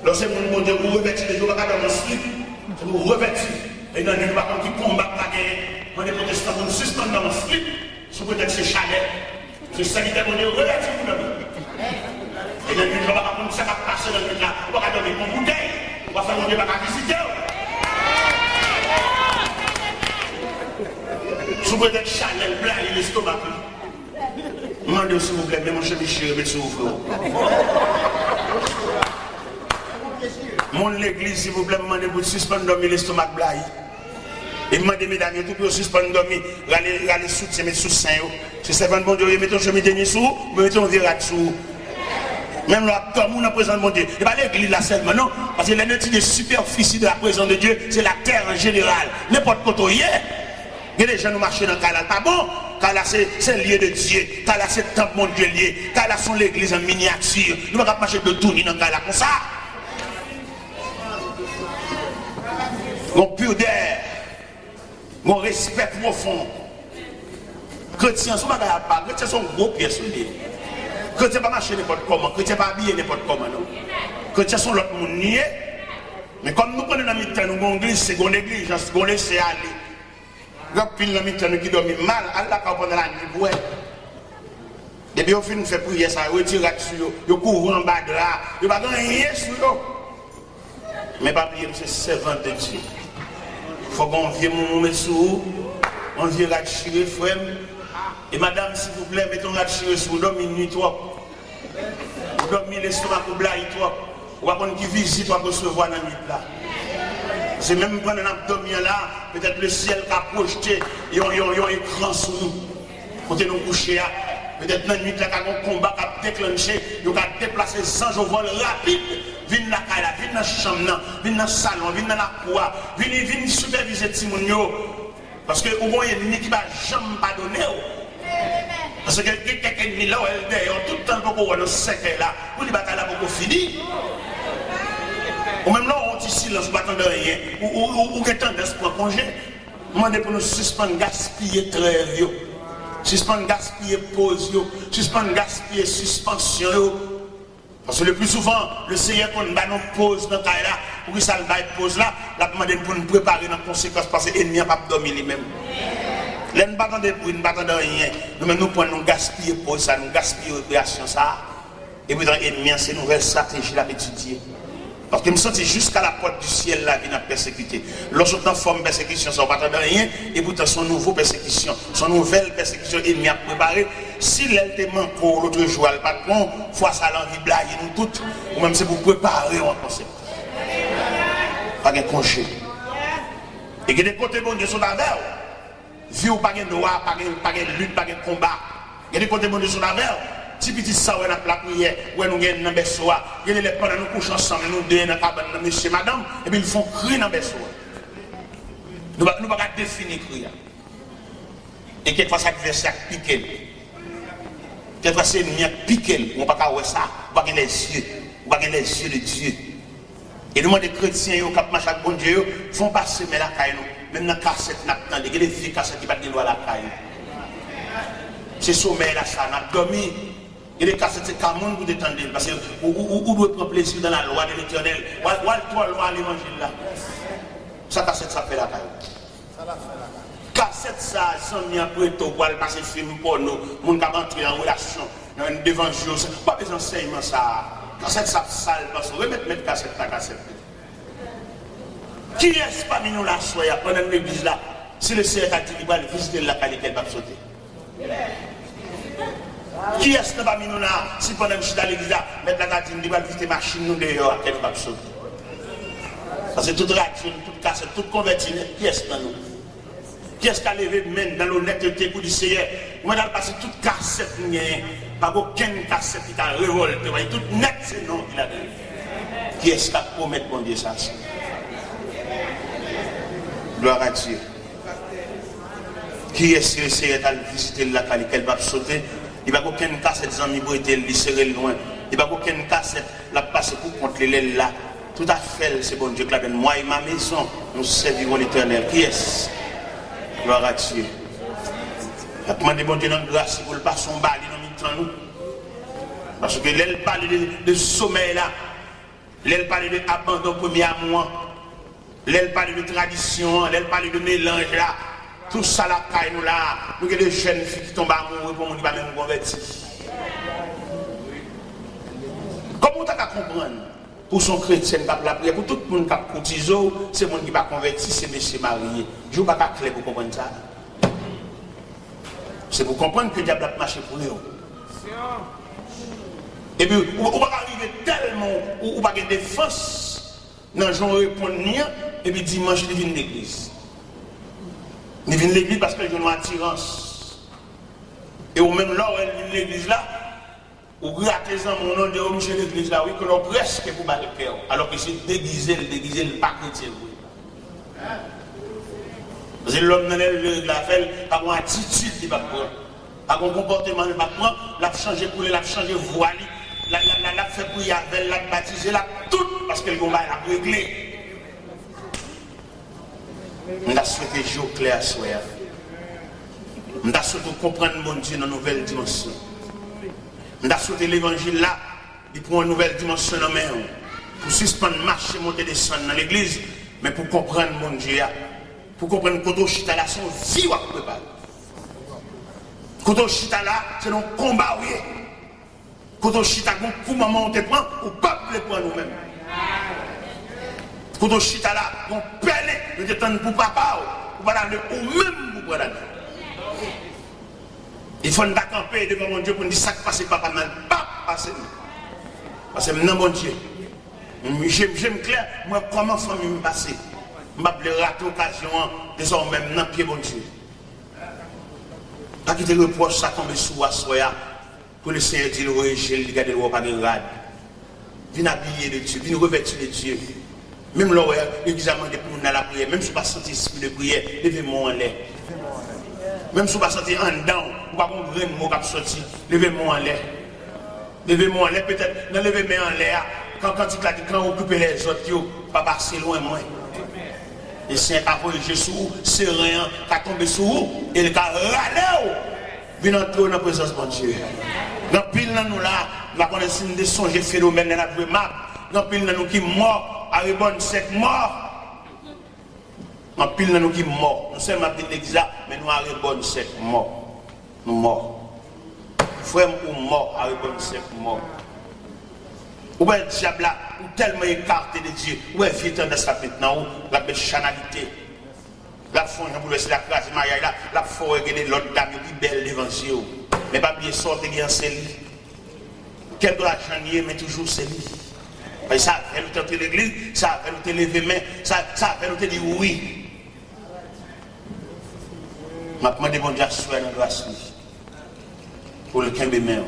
Lorsque vous dites que vous revêtez les jours, on va le slip. Vous revêtez. Et dans les gens qui combattent la guerre, on est protestants pour nous suspendre dans le slip, sous peut-être c'est chalet. C'est sanitaire, on est revêtez pour nous. Et dans les gens qui va passer dans le cas, on va donner une bouteille, on va faire un débat à visiter. Sous peut-être chalet, blanc, et l'estomac. Demandez s'il vous plaît, mais mon cher Michel, mettez vous frère. Mon l'église, s'il vous plaît, demandez pour suspendre dormir l'estomac blaye. Et demandez mesdames, tout pour suspendre dormir, aller soutien, mettre sous sein. Si c'est un bon Dieu, mettons chemin dernier sous, mettons virage sous. Même là, tout le monde est présent de mon Dieu. Et pas l'église là seulement, non. Parce que l'énergie de superficie de la présence de Dieu, c'est la terre en général. N'importe quoi, il y a des gens qui marchent dans le canal, pas bon. Car là, c'est lié de Dieu. Car là, c'est le temple mon Dieu lié. Car là, c'est l'église en miniature. Nous ne pouvons pas marcher de tout dans le canal comme ça. Mon pudeur, mon respect profond. Chrétiens sont pas chrétiens sont gros pièces. Chrétiens pas marcher n'importe comment, chrétiens pas habiller n'importe comment. Chrétiens sont l'autre monde nié. Mais comme nous prenons dans la mi-temps, nous avons une église, c'est une église, nous avons laissé aller. Nous avons pile dans la mi-temps, qui dorment mal, Allah pendant la nuit, ouais. Depuis qu'on fait nous faire prier, ça retire là-dessus, nous couvrons en bas de là, nous ne pouvons pas rien sur eux. Mais pas oublier, c'est servant de Dieu. Il faut qu'on vienne mon messou, on vient ratchirer, frère. Et madame, s'il vous plaît, mettons ratchirer sur vous, dormez une nuit trop. Vous dormez l'estomac pour blague trop. Ou à qui visite, on va recevoir dans la nuit là. C'est même pendant l'abdomen là, peut-être le ciel qui a projeté, il y a un écran sur nous. Quand nous coucher, peut-être dans la nuit là, quand on combat, qui a déclenché, il a déplacé sans au vol rapide. Viens dans la caille, viens dans la chambre, viens dans le salon, viens dans la cour, viens superviser Timounio. Parce que au moins, il y a une équipe qui ne va jamais pardonner. Parce que quelqu'un qui est là, tout le temps, pour voir le secret là, pour les batailles là, pour finir. Ou même là, on dit silence, pas de rien. Ou qu'il y a tendance pour congé. Demandez pour nous suspendre, gaspiller très vieux. Suspendre, gaspiller pause, suspendre, gaspiller suspension. Parce que le plus souvent, le Seigneur, quand nous pause dans le cas là, pour que ça le pause là, la demande pour nous préparer dans les conséquences parce que l'ennemi n'a pas dormi lui-même. L'ennemi ne pas de bruit, ne pas de rien. Nous-mêmes, nous prenons, nous gaspiller pause ça, nous gaspiller récréation ça. Et puis dans l'ennemi, c'est une nouvelle stratégie à étudier. Parce que nous sommes jusqu'à la porte du ciel là, qui n'a persécuté. Lorsqu'on en forme persécution, ça ne va pas de rien. Et pourtant, son nouveau persécution, son nouvelle persécution, l'ennemi a préparé. Si l'elle te manque l'autre jour, le patron, fois ça l'envie de blaguer nous toutes, ou même c'est pour préparer en conséquence. Pas de congé. Et que des côtés bon Dieu sont d'avers. Vie ou pas de droit, pas de lutte, pas de combat. Il y a des côtés bon Dieu sont d'avers. Si petit ça, on a la prière, on nous gagne dans le berceau, il y a les pendant nous couchons ensemble, nous deux dans la cabane, monsieur, madame, et puis ils font crier dans le berceau. Nous ne pouvons pas définir crier. Et quelquefois, ça adversaire piqué. Quelquefois, c'est une piqué, on ne peut pas voir ça, on ne peut pas les yeux de Dieu. Et nous, les chrétiens, qui marchent avec bon Dieu, font passer mais la caille, même dans la cassette, il y a des filles cassettes qui battent les lois à la caille. C'est sommeil là, ça, on a dormi. Et les cassettes, c'est Cameroun pour détendre. Parce que vous devez prendre plaisir dans la loi de l'éternel. Voilà la loi de l'évangile là. Ça, cassette, ça fait la caille. Cassette, ça, sans bien pour être au poil, passer film pour nous. Moun qui entrer en relation, dans une d'évangile. Pas besoin d'enseignement, ça. Cassette, ça sale. Parce que remettre cassette, la cassette. Qui est-ce parmi nous là, soya, pendant l'église là? Si le Seigneur a dit qu'il va visiter la caille, qu'elle va sauter. Qui est-ce parmi nous là, si pendant que je suis dans l'église là, mettre la gardine, il va visiter la machine, nous dehors, qu'elle va sauter. Parce que toute radio, toute cassette, toute convertie, qui est-ce dans nous? Qui est-ce qui a levé même dans l'honnêteté pour du Seigneur? Moi, dans le passé, toute cassette, pas aucune cassette qui t'a révolté, tout net, c'est non qu'il a donné. Qui est-ce qui a promis bon Dieu ça? Gloire à Dieu. Qui est-ce que le Seigneur a visité la caille, qu'elle va sauter? Il n'y a pas aucune cassette, les amis, pour être serré loin. Il n'y a pas aucune cassette, la passe pour contre les là. Tout à fait, c'est bon Dieu qui l'a donné. Moi et ma maison, nous servirons l'Éternel. Qui est-ce? Gloire à Dieu. Je demande bon Dieu dans la grâce pour le pas son bali dans le temps nous. Parce que l'elle parle de sommeil là. L'elle parle de abandon premier amour. L'elle parle de tradition. L'elle parle de mélange là. Tout ça là, nous là. Nous avons des jeunes filles qui tombent amoureux pour nous qui ne sont même convertis. Comment tu as comprendre? Pour son chrétien qui a la prière, pour tout le monde qui a cotisé, c'est le monde qui va convertir, c'est monsieur marié. Je ne sais pas clair pour comprendre ça. C'est pour comprendre que le diable a marché pour nous. Et puis, on va arriver tellement, on va avoir des défense dans le genre répondre, et puis dimanche, il vient de l'église. Il vient de l'église parce qu'il y a une attirance. Et au même là, il vient de l'église là, ou grattez en mon nom de homme chez l'église là, oui, que l'on presque pour battre le cœur. Alors que c'est déguisé, le pas chrétien. Parce que l'homme dans l'église là, fait, par une attitude, il va prendre. Par un comportement, il va prendre, l'a changé pour lui, l'a changé voile, l'a fait pour y avoir, l'a baptisé, l'a tout, parce que le combat l'a réglé. On a souhaité jouer clair à soi. On a souhaité comprendre mon Dieu dans une nouvelle dimension. On a souhaité l'évangile là, il prend une nouvelle dimension dans main. Pour suspendre, marcher, monter, descendre dans l'église, mais pour comprendre mon Dieu, pour comprendre que quand chita là, son vie à préparer. Quand chita là, c'est un combat, oui. Quand chita, un coup maman on te prend, ou pas le prendre nous-mêmes. Quand on chita là, on pèle, nous détendons pour papa, ou même pour prendre. Il faut nous camper devant mon Dieu pour nous dire ça qui passe papa mal, pas passer. Parce que non mon Dieu. J'aime clair, moi comment famille me passer. Je vais rater l'occasion désormais dans pied mon Dieu. Pas quitter le reproche, ça tombe sous à soya pour le Seigneur dire oui, j'ai regardé le roi pas de rade. Viens habiller de Dieu, viens revêtir de Dieu. Même là, l'église a demandé pour nous dans la prière, même si vous ne sentez pas l'esprit de prière, levez-moi en l'air. Même si vous ne sentez pas en dedans, vous ne pouvez pas comprendre mot qui sorti, levez-moi en l'air. Levez-moi en l'air, peut-être, non levez-moi en l'air, quand on occupe les autres, pas passer loin moi. Et c'est un voyager sur vous, c'est rien, qui a tombé sur vous, et il a râlé, venez entrer dans la présence de Dieu. Dans pile dans nous là, la connaissance des songes phénomènes dans la vraie map, dans pile dans nous qui mort. Aribonne sec mort. En pile dans nous qui mort. Nous sommes à l'église, mais nous Aribonne sec mort. Nous morts. Frère ou mort, Aribonne sec mort. Ou bien le diable là, ou tellement écarté de Dieu. Ou bien fier de ça maintenant, ou la béchanalité. La fond, je voulais la classe mariage là, la faut regarder l'autre dame qui belle devant Dieu. Mais pas bien sortir bien c'est lui. Quel doit changer, mais toujours c'est lui. Ça fait nous tenter l'église, ça fait nous lever main, ça fait nous dire oui. Je demande bon Dieu à soi dans la grâce pour le quimbe main.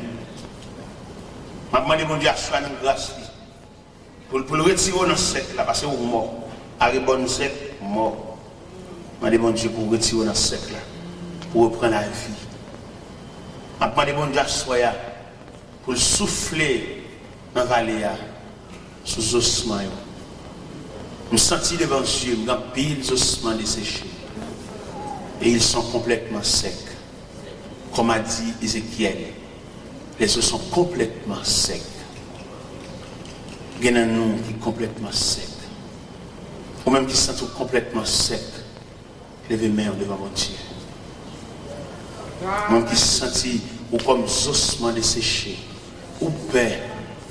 Je demande bon Dieu à soi dans la grâce pour le retirer dans ce cercle là, parce que vous mort. Aribonne sec, mort. Je demande bon Dieu pour le retirer dans ce cercle là, pour reprendre la vie. Je demande bon Dieu à soi pour le souffler dans la vallée. Sous ossements. Je me sentis devant Dieu, je pile les ossements desséchés. Et ils sont complètement secs. Comme a dit Ézéchiel. Les eaux sont complètement secs. Il y a un nom qui est complètement sec. Ou même qui se sent complètement sec. Levez main devant mon Dieu. Même qui se sent ou comme ossements desséchés. Ou paix.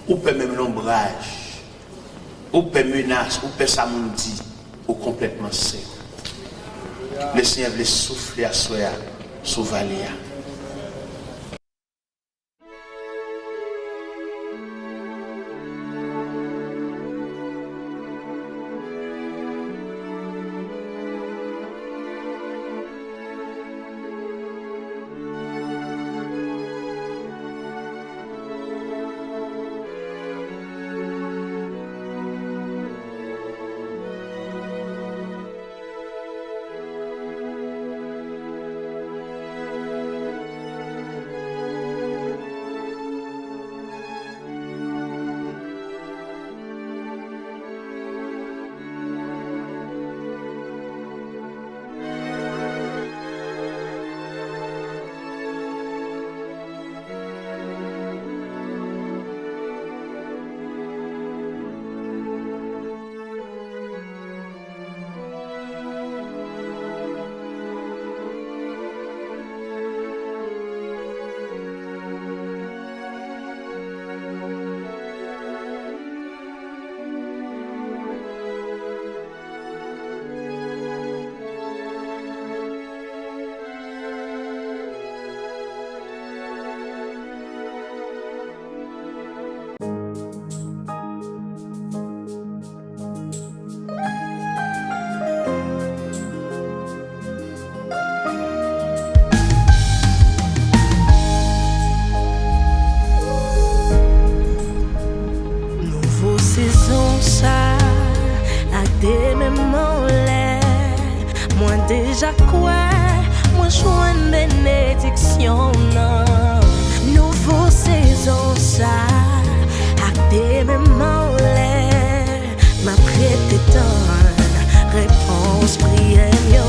Ou paix même l'ombrage. Ou paix menace. Ou paix samundi. Ou complètement sec. Le Seigneur veut souffler à soi. Sauvalia. Déjà quoi, moi je vois une bénédiction, non. Nouveau saison ça, à des mêmes enlèves, ma prête donne réponse prière.